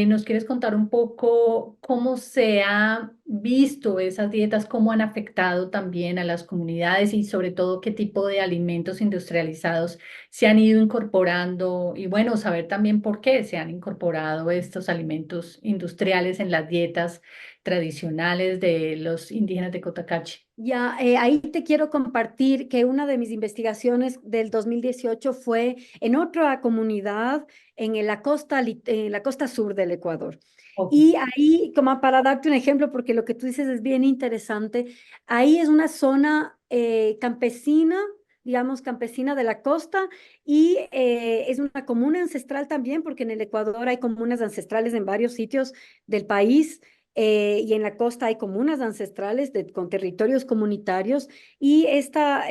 [SPEAKER 1] ¿Nos quieres contar un poco cómo se ha visto esas dietas, cómo han afectado también a las comunidades y sobre todo qué tipo de alimentos industrializados se han ido incorporando? Y bueno, saber también por qué se han incorporado estos alimentos industriales en las dietas tradicionales de los indígenas de Cotacachi.
[SPEAKER 2] Ya, ahí te quiero compartir que una de mis investigaciones del 2018 fue en otra comunidad en la costa sur del Ecuador.
[SPEAKER 1] Ok.
[SPEAKER 2] Y ahí, como para darte un ejemplo, porque lo que tú dices es bien interesante, ahí es una zona campesina, digamos, campesina de la costa, y es una comuna ancestral también, porque en el Ecuador hay comunas ancestrales en varios sitios del país. Y en la costa hay comunas ancestrales con territorios comunitarios, y esta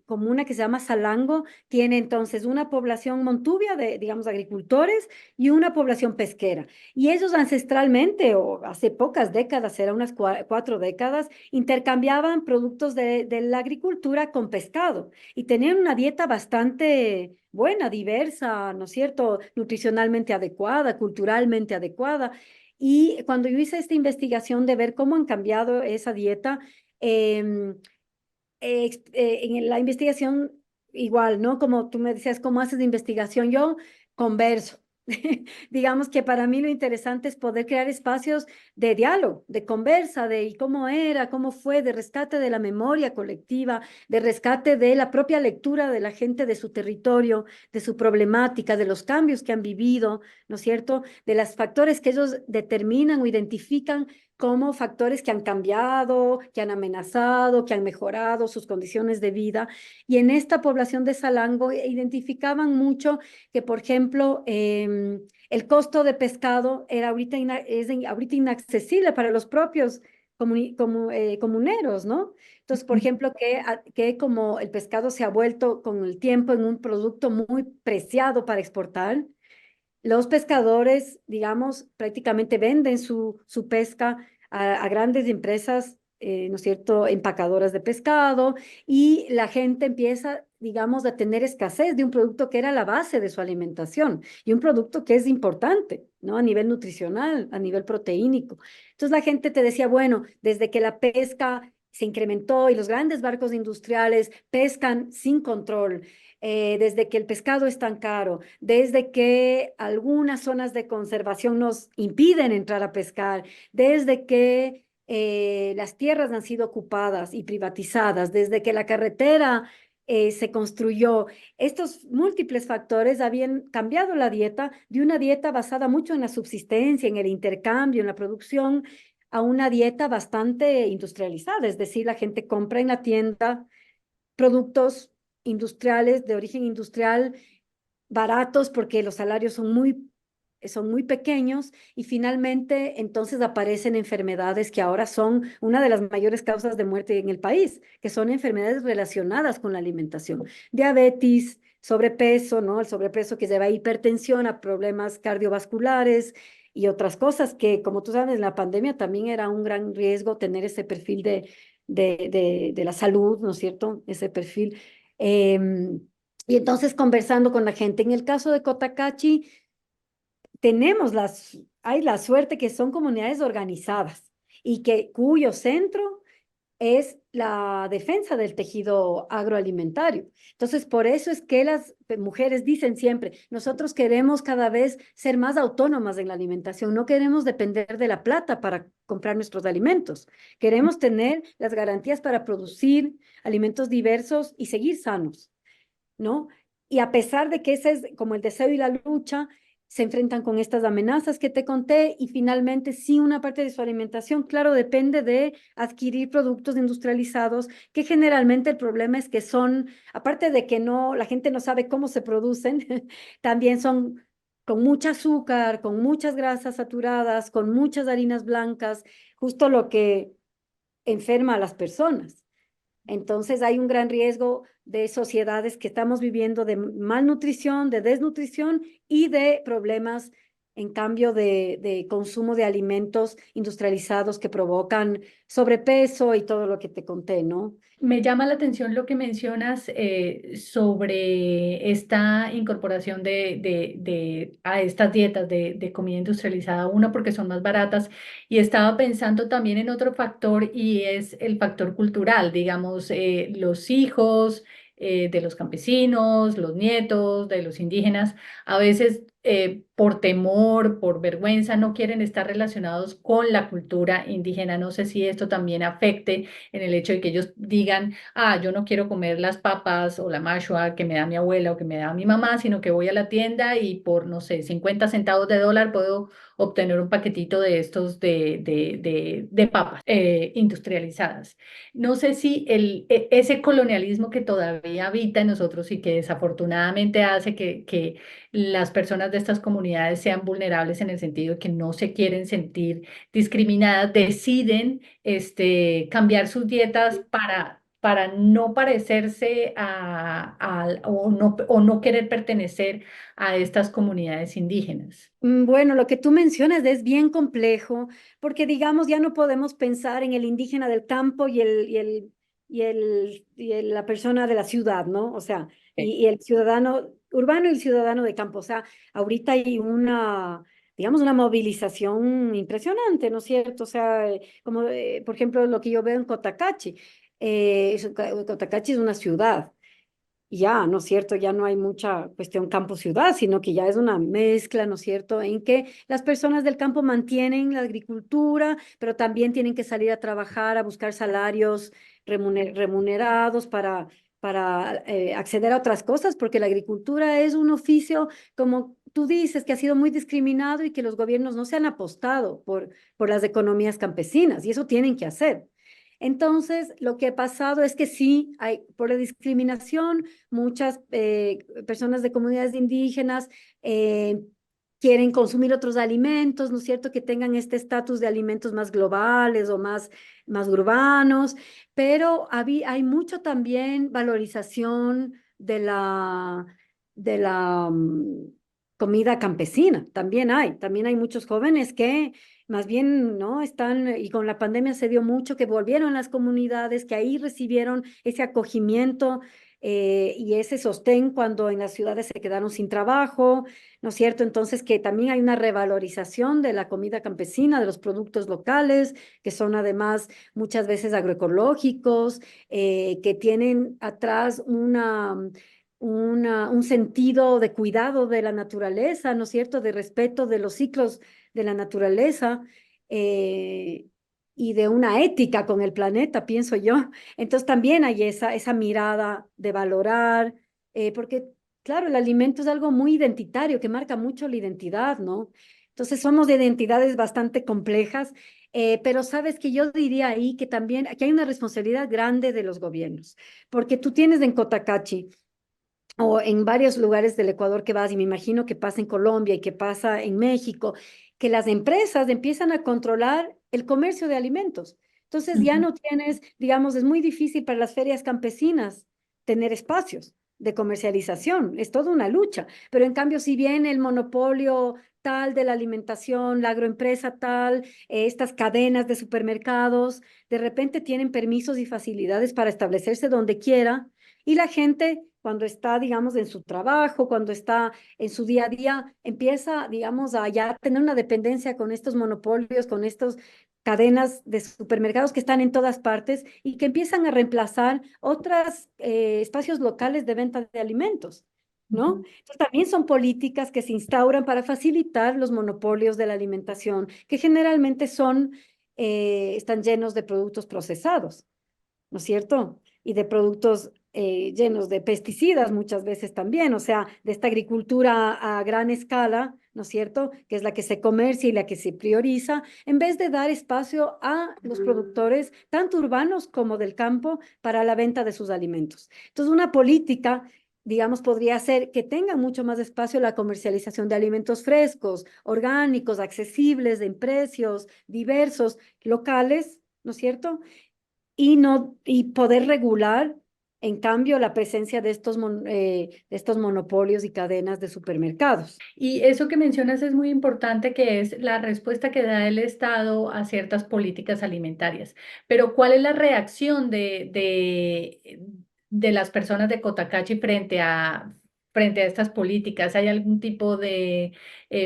[SPEAKER 2] comuna que se llama Salango tiene entonces una población montuvia de, digamos, agricultores y una población pesquera. Y ellos ancestralmente, o hace pocas décadas, era unas 4 décadas, intercambiaban productos de la agricultura con pescado y tenían una dieta bastante buena, diversa, ¿no es cierto? Nutricionalmente adecuada, culturalmente adecuada. Y cuando yo hice esta investigación de ver cómo han cambiado esa dieta, em, en la investigación igual, ¿no? Como tú me decías, ¿cómo haces de investigación? Yo converso. Digamos que para mí lo interesante es poder crear espacios de diálogo, de conversa, de y cómo era, cómo fue, de rescate de la memoria colectiva, de rescate de la propia lectura de la gente de su territorio, de su problemática, de los cambios que han vivido, ¿no es cierto? De los factores que ellos determinan o identifican como factores que han cambiado, que han amenazado, que han mejorado sus condiciones de vida. Y en esta población de Salango identificaban mucho que, por ejemplo, el costo de pescado era ahorita inaccesible para los propios comuneros, ¿no? Entonces, por ejemplo, que como el pescado se ha vuelto con el tiempo en un producto muy preciado para exportar, los pescadores, digamos, prácticamente venden su pesca a grandes empresas, ¿no es cierto?, empacadoras de pescado, y la gente empieza, digamos, a tener escasez de un producto que era la base de su alimentación y un producto que es importante, ¿no? A nivel nutricional, a nivel proteínico. Entonces la gente te decía, bueno, desde que la pesca se incrementó y los grandes barcos industriales pescan sin control, desde que el pescado es tan caro, desde que algunas zonas de conservación nos impiden entrar a pescar, desde que las tierras han sido ocupadas y privatizadas, desde que la carretera se construyó. Estos múltiples factores habían cambiado la dieta de una dieta basada mucho en la subsistencia, en el intercambio, en la producción, a una dieta bastante industrializada, es decir, la gente compra en la tienda productos industriales, de origen industrial, baratos porque los salarios son muy pequeños y finalmente entonces aparecen enfermedades que ahora son una de las mayores causas de muerte en el país, que son enfermedades relacionadas con la alimentación. Diabetes, sobrepeso, ¿no? El sobrepeso que lleva a hipertensión, a problemas cardiovasculares y otras cosas que, como tú sabes, en la pandemia también era un gran riesgo tener ese perfil de la salud, ¿no es cierto? Ese perfil. Y entonces conversando con la gente, en el caso de Cotacachi, hay la suerte que son comunidades organizadas y cuyo centro es la defensa del tejido agroalimentario. Entonces, por eso es que las mujeres dicen siempre, nosotros queremos cada vez ser más autónomas en la alimentación, no queremos depender de la plata para comprar nuestros alimentos, queremos tener las garantías para producir alimentos diversos y seguir sanos, ¿no? Y a pesar de que ese es como el deseo y la lucha, se enfrentan con estas amenazas que te conté y finalmente sí una parte de su alimentación, claro, depende de adquirir productos industrializados, que generalmente el problema es que son, aparte de que no, la gente no sabe cómo se producen, también son con mucho azúcar, con muchas grasas saturadas, con muchas harinas blancas, justo lo que enferma a las personas. Entonces hay un gran riesgo de sociedades que estamos viviendo de malnutrición, de desnutrición y de problemas en cambio de consumo de alimentos industrializados que provocan sobrepeso y todo lo que te conté, ¿no?
[SPEAKER 1] Me llama la atención lo que mencionas sobre esta incorporación a estas dietas de comida industrializada, uno porque son más baratas y estaba pensando también en otro factor y es el factor cultural, digamos, los hijos de los campesinos, los nietos de los indígenas, a veces por temor, por vergüenza, no quieren estar relacionados con la cultura indígena. No sé si esto también afecte en el hecho de que ellos digan, ah, yo no quiero comer las papas o la mashua que me da mi abuela o que me da mi mamá, sino que voy a la tienda y por, no sé, 50 centavos de dólar puedo obtener un paquetito de estos de papas industrializadas. No sé si ese colonialismo que todavía habita en nosotros y que desafortunadamente hace que las personas de estas comunidades sean vulnerables en el sentido de que no se quieren sentir discriminadas, deciden cambiar sus dietas para no parecerse o no querer pertenecer a estas comunidades indígenas.
[SPEAKER 2] Bueno, lo que tú mencionas es bien complejo, porque digamos, ya no podemos pensar en el indígena del campo la persona de la ciudad, ¿no? O sea, y el ciudadano urbano y el ciudadano de campo. O sea, ahorita hay digamos, una movilización impresionante, ¿no es cierto? O sea, por ejemplo, lo que yo veo en Cotacachi. Cotacachi es una ciudad ya, ¿no es cierto? Ya no hay mucha cuestión campo-ciudad, sino que ya es una mezcla, ¿no es cierto? En que las personas del campo mantienen la agricultura, pero también tienen que salir a trabajar, a buscar salarios remunerados para acceder a otras cosas, porque la agricultura es un oficio, como tú dices, que ha sido muy discriminado y que los gobiernos no se han apostado por las economías campesinas, y eso tienen que hacer. Entonces, lo que ha pasado es que sí, por la discriminación, muchas personas de comunidades indígenas quieren consumir otros alimentos, ¿no es cierto? Que tengan este estatus de alimentos más globales o más urbanos, pero hay mucho también valorización de la comida campesina, también hay muchos jóvenes que más bien, ¿no? Y con la pandemia se dio mucho, que volvieron las comunidades, que ahí recibieron ese acogimiento y ese sostén cuando en las ciudades se quedaron sin trabajo, ¿no es cierto? Entonces, que también hay una revalorización de la comida campesina, de los productos locales, que son además muchas veces agroecológicos, que tienen atrás un sentido de cuidado de la naturaleza, ¿no es cierto? De respeto de los ciclos de la naturaleza eh, y de una ética con el planeta, pienso yo. Entonces también hay esa mirada de valorar, porque claro, el alimento es algo muy identitario, que marca mucho la identidad, ¿no? Entonces somos de identidades bastante complejas, pero sabes que yo diría ahí que también aquí hay una responsabilidad grande de los gobiernos, porque tú tienes en Cotacachi o en varios lugares del Ecuador que vas, y me imagino que pasa en Colombia y que pasa en México, que las empresas empiezan a controlar el comercio de alimentos. Entonces ya
[SPEAKER 1] Ujú,
[SPEAKER 2] no tienes, digamos, es muy difícil para las ferias campesinas tener espacios de comercialización, es toda una lucha, pero en cambio si bien el monopolio tal de la alimentación, la agroempresa tal, estas cadenas de supermercados, de repente tienen permisos y facilidades para establecerse donde quiera y la gente, cuando está, digamos, en su trabajo, cuando está en su día a día, empieza, digamos, a ya tener una dependencia con estos monopolios, con estas cadenas de supermercados que están en todas partes y que empiezan a reemplazar otros espacios locales de venta de alimentos. ¿No?
[SPEAKER 1] ujú.
[SPEAKER 2] Entonces, también son políticas que se instauran para facilitar los monopolios de la alimentación, que generalmente están llenos de productos procesados. ¿No es cierto? Y de productos llenos de pesticidas muchas veces también, o sea, de esta agricultura a gran escala, ¿no es cierto? Que es la que se comercia y la que se prioriza, en vez de dar espacio a los productores, tanto urbanos como del campo, para la venta de sus alimentos. Entonces, una política, digamos, podría ser que tenga mucho más espacio la comercialización de alimentos frescos, orgánicos, accesibles, en precios diversos, locales, ¿no es cierto? Y no y poder regular, en cambio, la presencia de estos monopolios y cadenas de supermercados.
[SPEAKER 1] Y eso que mencionas es muy importante, que es la respuesta que da el Estado a ciertas políticas alimentarias. Pero ¿cuál es la reacción de las personas de Cotacachi frente a estas políticas? ¿Hay algún tipo de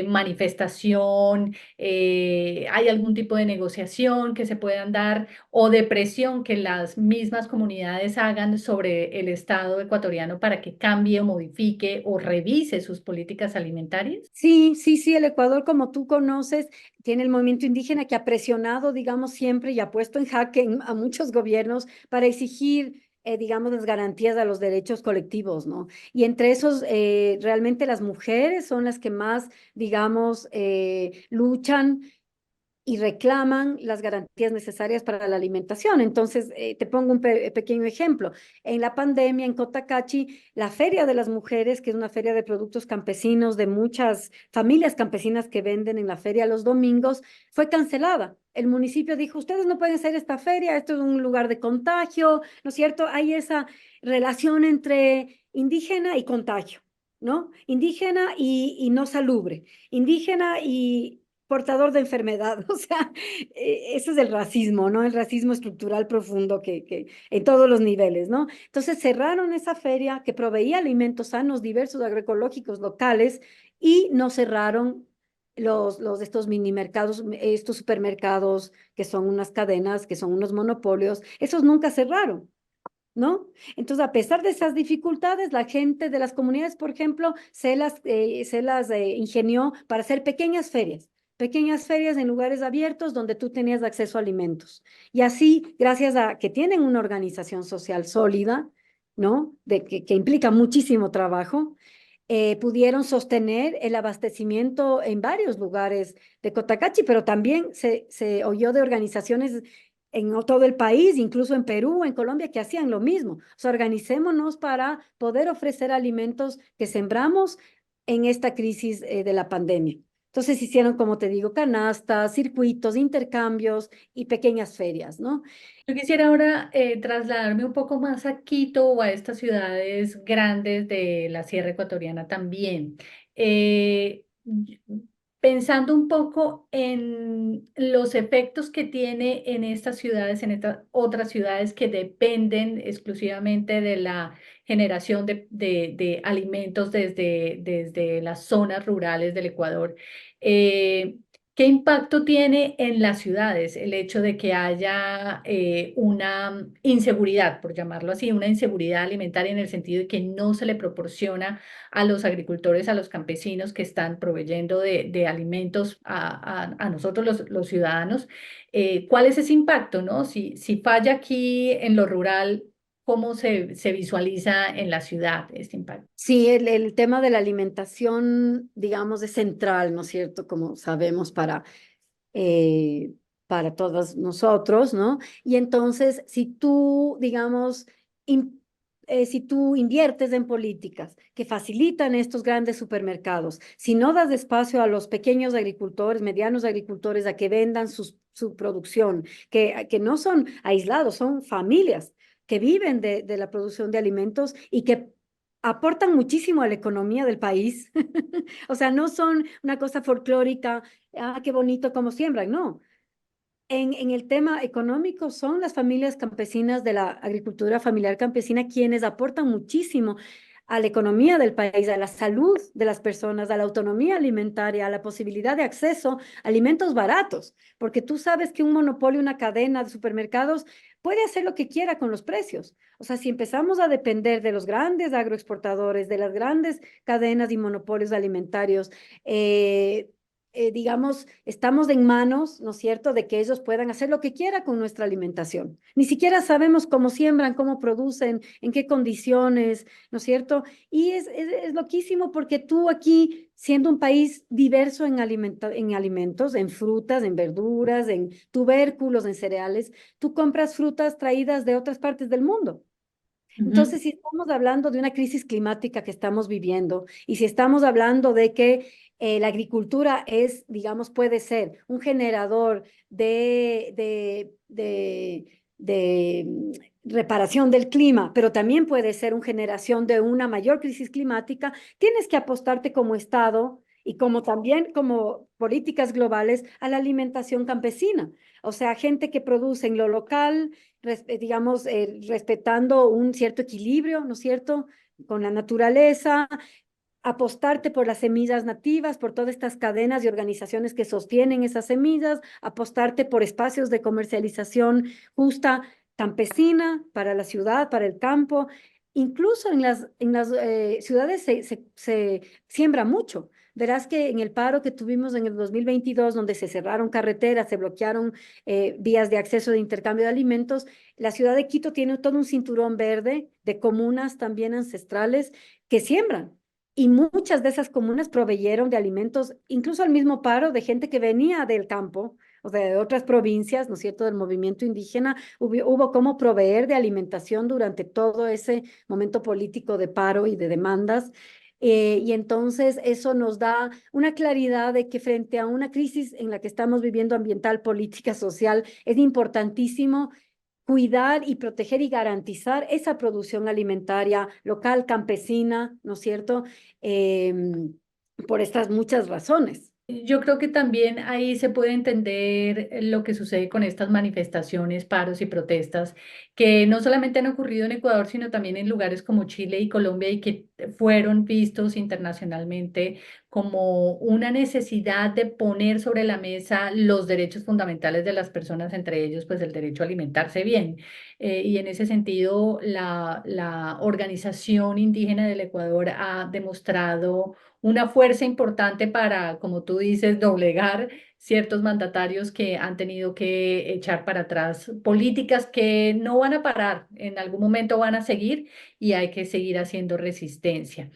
[SPEAKER 1] manifestación? ¿Hay algún tipo de negociación que se puedan dar o de presión que las mismas comunidades hagan sobre el Estado ecuatoriano para que cambie o modifique o revise sus políticas alimentarias?
[SPEAKER 2] Sí, sí, sí, el Ecuador, como tú conoces, tiene el movimiento indígena que ha presionado, digamos, siempre y ha puesto en jaque a muchos gobiernos para exigir, digamos, las garantías a los derechos colectivos, ¿no? Y entre esos, realmente las mujeres son las que más, digamos, luchan y reclaman las garantías necesarias para la alimentación. Entonces, te pongo un pequeño ejemplo. En la pandemia, en Cotacachi, la Feria de las Mujeres, que es una feria de productos campesinos de muchas familias campesinas que venden en la feria los domingos, fue cancelada. El municipio dijo, ustedes no pueden hacer esta feria, esto es un lugar de contagio, ¿no es cierto? Hay esa relación entre indígena y contagio, ¿no? Indígena y no salubre, indígena y portador de enfermedad. O sea, ese es el racismo, ¿no? El racismo estructural profundo que en todos los niveles, ¿no? Entonces cerraron esa feria que proveía alimentos sanos, diversos, agroecológicos, locales, y no cerraron estos mini mercados, estos supermercados que son unas cadenas, que son unos monopolios, esos nunca cerraron. ¿No? Entonces, a pesar de esas dificultades, la gente de las comunidades, por ejemplo, se las ingenió para hacer pequeñas ferias en lugares abiertos donde tú tenías acceso a alimentos. Y así, gracias a que tienen una organización social sólida, ¿no? Que implica muchísimo trabajo, pudieron sostener el abastecimiento en varios lugares de Cotacachi, pero también se oyó de organizaciones en todo el país, incluso en Perú, en Colombia, que hacían lo mismo. O sea, organicémonos para poder ofrecer alimentos que sembramos en esta crisis de la pandemia. Entonces hicieron, como te digo, canastas, circuitos, intercambios y pequeñas ferias, ¿no?
[SPEAKER 1] Yo quisiera ahora trasladarme un poco más a Quito o a estas ciudades grandes de la Sierra Ecuatoriana también. Pensando un poco en los efectos que tiene en estas ciudades, en estas otras ciudades que dependen exclusivamente de la generación de alimentos desde las zonas rurales del Ecuador. Eh, ¿Qué impacto tiene en las ciudades el hecho de que haya una inseguridad, por llamarlo así, una inseguridad alimentaria en el sentido de que no se le proporciona a los agricultores, a los campesinos que están proveyendo de alimentos a nosotros los ciudadanos? ¿Cuál es ese impacto, no? Si falla aquí en lo rural, cómo se visualiza en la ciudad este impacto.
[SPEAKER 2] Sí, el tema de la alimentación, digamos, es central, ¿no es cierto? Como sabemos, eh, para todos nosotros, ¿no? Y entonces, si tú, digamos, si tú inviertes en políticas que facilitan estos grandes supermercados, si no das espacio a los pequeños agricultores, medianos agricultores, a que vendan su producción, que no son aislados, son familias que viven de la producción de alimentos y que aportan muchísimo a la economía del país. O sea, no son una cosa folclórica, ah, qué bonito cómo siembran, no. En el tema económico son las familias campesinas de la agricultura familiar campesina quienes aportan muchísimo a la economía del país, a la salud de las personas, a la autonomía alimentaria, a la posibilidad de acceso a alimentos baratos, porque tú sabes que un monopolio, una cadena de supermercados puede hacer lo que quiera con los precios. O sea, si empezamos a depender de los grandes agroexportadores, de las grandes cadenas y monopolios alimentarios, digamos, estamos en manos, ¿no es cierto?, de que ellos puedan hacer lo que quiera con nuestra alimentación. Ni siquiera sabemos cómo siembran, cómo producen, en qué condiciones, ¿no es cierto? Y es loquísimo porque tú aquí, siendo un país diverso en alimentos, en frutas, en verduras, en tubérculos, en cereales, tú compras frutas traídas de otras partes del mundo.
[SPEAKER 1] Ujú.
[SPEAKER 2] Entonces, si estamos hablando de una crisis climática que estamos viviendo y si estamos hablando de que la agricultura es, digamos, puede ser un generador de reparación del clima, pero también puede ser una generación de una mayor crisis climática, tienes que apostarte como Estado y como también como políticas globales a la alimentación campesina. O sea, gente que produce en lo local, digamos, respetando un cierto equilibrio, ¿no es cierto?, con la naturaleza, apostarte por las semillas nativas, por todas estas cadenas y organizaciones que sostienen esas semillas, apostarte por espacios de comercialización justa campesina para la ciudad, para el campo. Incluso en las ciudades se siembra mucho. Verás que en el paro que tuvimos en el 2022, donde se cerraron carreteras, se bloquearon vías de acceso de intercambio de alimentos, la ciudad de Quito tiene todo un cinturón verde de comunas también ancestrales que siembran. Y muchas de esas comunas proveyeron de alimentos, incluso al mismo paro, de gente que venía del campo, o sea, de otras provincias, ¿no es cierto?, del movimiento indígena, hubo cómo proveer de alimentación durante todo ese momento político de paro y de demandas. Y entonces eso nos da una claridad de que frente a una crisis en la que estamos viviendo ambiental, política, social, es importantísimo cuidar y proteger y garantizar esa producción alimentaria local, campesina, ¿no es cierto? Por estas muchas razones.
[SPEAKER 1] Yo creo que también ahí se puede entender lo que sucede con estas manifestaciones, paros y protestas, que no solamente han ocurrido en Ecuador, sino también en lugares como Chile y Colombia y que fueron vistos internacionalmente como una necesidad de poner sobre la mesa los derechos fundamentales de las personas, entre ellos pues el derecho a alimentarse bien. Y en ese sentido, la Organización Indígena del Ecuador ha demostrado una fuerza importante para, como tú dices, doblegar ciertos mandatarios que han tenido que echar para atrás políticas que no van a parar, en algún momento van a seguir y hay que seguir haciendo resistencia.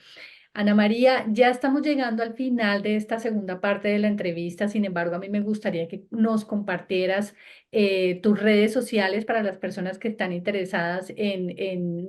[SPEAKER 1] Ana María, ya estamos llegando al final de esta segunda parte de la entrevista. Sin embargo, a mí me gustaría que nos compartieras tus redes sociales para las personas que están interesadas en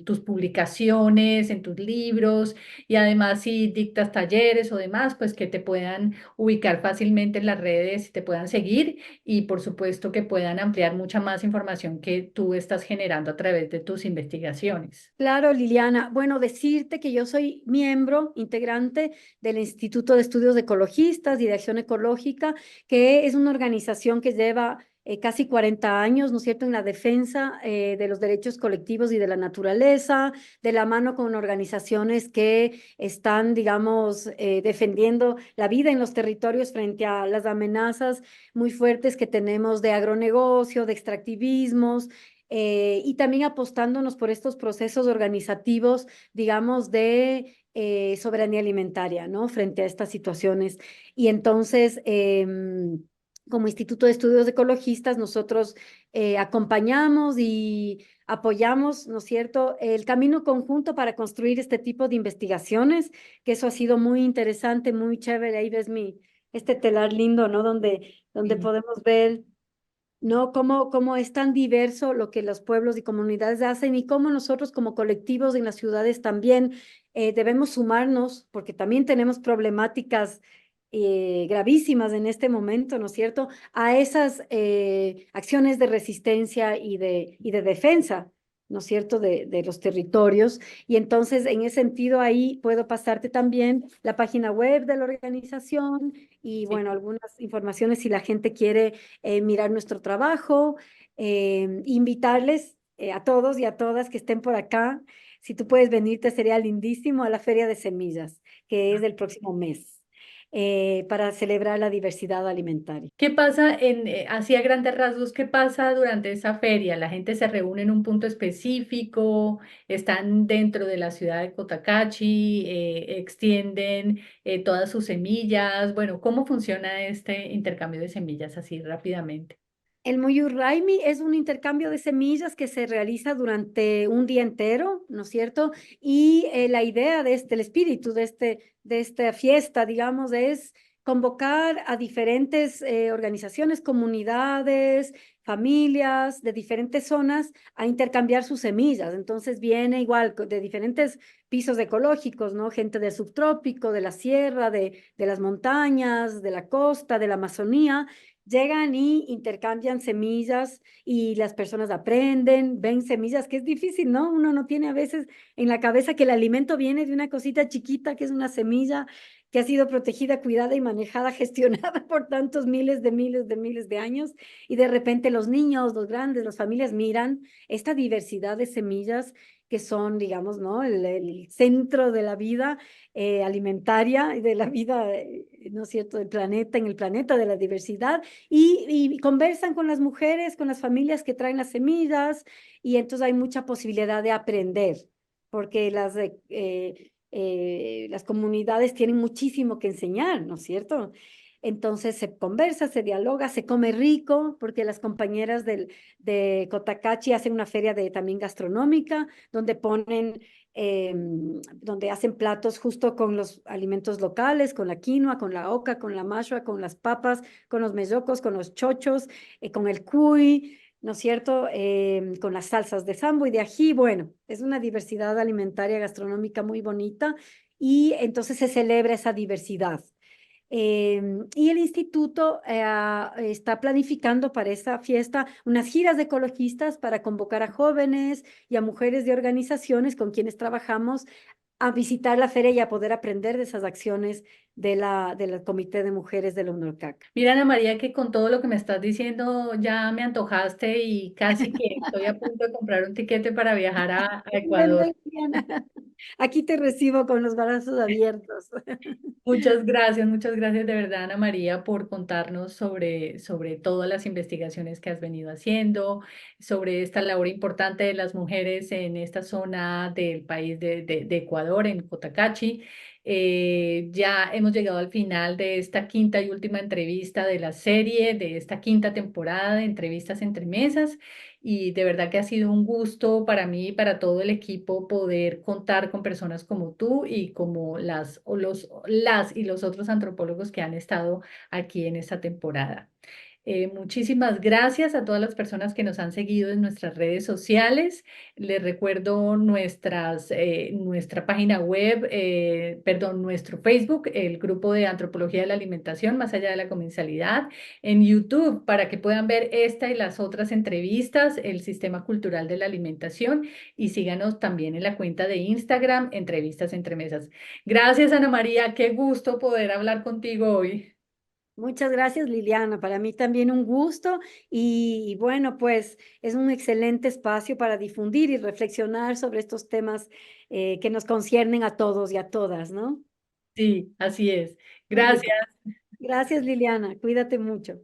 [SPEAKER 1] tus publicaciones, en tus libros y además si dictas talleres o demás, pues que te puedan ubicar fácilmente en las redes y te puedan seguir y por supuesto que puedan ampliar mucha más información que tú estás generando a través de tus investigaciones.
[SPEAKER 2] Claro, Liliana. Bueno, decirte que yo soy miembro integrante del Instituto de Estudios de Ecologistas y de Acción Ecológica, que es una organización que lleva casi 40 años, ¿no es cierto?, en la defensa de los derechos colectivos y de la naturaleza, de la mano con organizaciones que están, digamos, defendiendo la vida en los territorios frente a las amenazas muy fuertes que tenemos de agronegocio, de extractivismos, y también apostándonos por estos procesos organizativos, digamos, de soberanía alimentaria, ¿no? Frente a estas situaciones. Y entonces, como Instituto de Estudios Ecologistas, nosotros acompañamos y apoyamos, ¿no es cierto?, el camino conjunto para construir este tipo de investigaciones, que eso ha sido muy interesante, muy chévere. Ahí ves este telar lindo, ¿no? Donde
[SPEAKER 1] Sí.
[SPEAKER 2] podemos ver, ¿no? Cómo es tan diverso lo que los pueblos y comunidades hacen y cómo nosotros como colectivos en las ciudades también debemos sumarnos, porque también tenemos problemáticas gravísimas en este momento, ¿no es cierto?, a esas acciones de resistencia y de defensa, ¿no es cierto?, de los territorios. Y entonces, en ese sentido, ahí puedo pasarte también la página web de la organización y,
[SPEAKER 1] Sí.
[SPEAKER 2] bueno, algunas informaciones si la gente quiere mirar nuestro trabajo, invitarles a todos y a todas que estén por acá. Si tú puedes venirte, sería lindísimo a la Feria de Semillas, que es del próximo mes, para celebrar la diversidad alimentaria.
[SPEAKER 1] ¿Qué pasa así a grandes rasgos, qué pasa durante esa feria? ¿La gente se reúne en un punto específico? ¿Están dentro de la ciudad de Cotacachi? ¿Extienden todas sus semillas? Bueno, ¿cómo funciona este intercambio de semillas así rápidamente?
[SPEAKER 2] El Muyurraimi es un intercambio de semillas que se realiza durante un día entero, ¿no es cierto? Y la idea el espíritu de esta fiesta, digamos, es convocar a diferentes organizaciones, comunidades, familias de diferentes zonas a intercambiar sus semillas. Entonces viene igual de diferentes pisos ecológicos, ¿no? Gente del subtrópico, de la sierra, de las montañas, de la costa, de la Amazonía. Llegan y intercambian semillas y las personas aprenden, ven semillas, que es difícil, ¿no? Uno no tiene a veces en la cabeza que el alimento viene de una cosita chiquita que es una semilla que ha sido protegida, cuidada y manejada, gestionada por tantos miles de años, y de repente los niños, los grandes, las familias miran esta diversidad de semillas que son, digamos, ¿no? El centro de la vida alimentaria y de la vida, ¿no es cierto?, del planeta, en el planeta de la diversidad, y conversan con las mujeres, con las familias que traen las semillas, y entonces hay mucha posibilidad de aprender, porque las comunidades tienen muchísimo que enseñar, ¿no es cierto? Entonces se conversa, se dialoga, se come rico, porque las compañeras de Cotacachi hacen una feria también gastronómica, donde ponen donde hacen platos justo con los alimentos locales, con la quinoa, con la oca, con la mashua, con las papas, con los mellocos, con los chochos, con el cuy, ¿no es cierto? Con las salsas de sambo y de ají. Bueno, es una diversidad alimentaria gastronómica muy bonita, y entonces se celebra esa diversidad. Y el instituto está planificando para esta fiesta unas giras de ecologistas para convocar a jóvenes y a mujeres de organizaciones con quienes trabajamos a visitar la feria y a poder aprender de esas acciones del Comité de Mujeres de la UNORCAC.
[SPEAKER 1] Mira, Ana María, que con todo lo que me estás diciendo ya me antojaste y casi que estoy a punto de comprar un tiquete para viajar a
[SPEAKER 2] Ven,
[SPEAKER 1] Ecuador.
[SPEAKER 2] ven, Diana. Aquí te recibo con los brazos abiertos.
[SPEAKER 1] Muchas gracias de verdad, Ana María, por contarnos sobre todas las investigaciones que has venido haciendo, sobre esta labor importante de las mujeres en esta zona del país de Ecuador, en Cotacachi. Ya hemos llegado al final de esta quinta y última entrevista de la serie, de esta quinta temporada de Entrevistas entre Mesas. Y de verdad que ha sido un gusto para mí y para todo el equipo poder contar con personas como tú y como las y los otros antropólogos que han estado aquí en esta temporada. Muchísimas gracias a todas las personas que nos han seguido en nuestras redes sociales. Les recuerdo nuestra página web, perdón, nuestro Facebook, el grupo de Antropología de la Alimentación, más allá de la comensalidad, en YouTube, para que puedan ver esta y las otras entrevistas, el Sistema Cultural de la Alimentación, y síganos también en la cuenta de Instagram, Entrevistas Entre Mesas. Gracias, Ana María, qué gusto poder hablar contigo hoy.
[SPEAKER 2] Muchas gracias, Liliana. Para mí también un gusto, y bueno, pues es un excelente espacio para difundir y reflexionar sobre estos temas que nos conciernen a todos y a todas, ¿no?
[SPEAKER 1] Sí, así es.
[SPEAKER 2] Muy
[SPEAKER 1] Gracias.
[SPEAKER 2] bien. Gracias, Liliana. Cuídate mucho.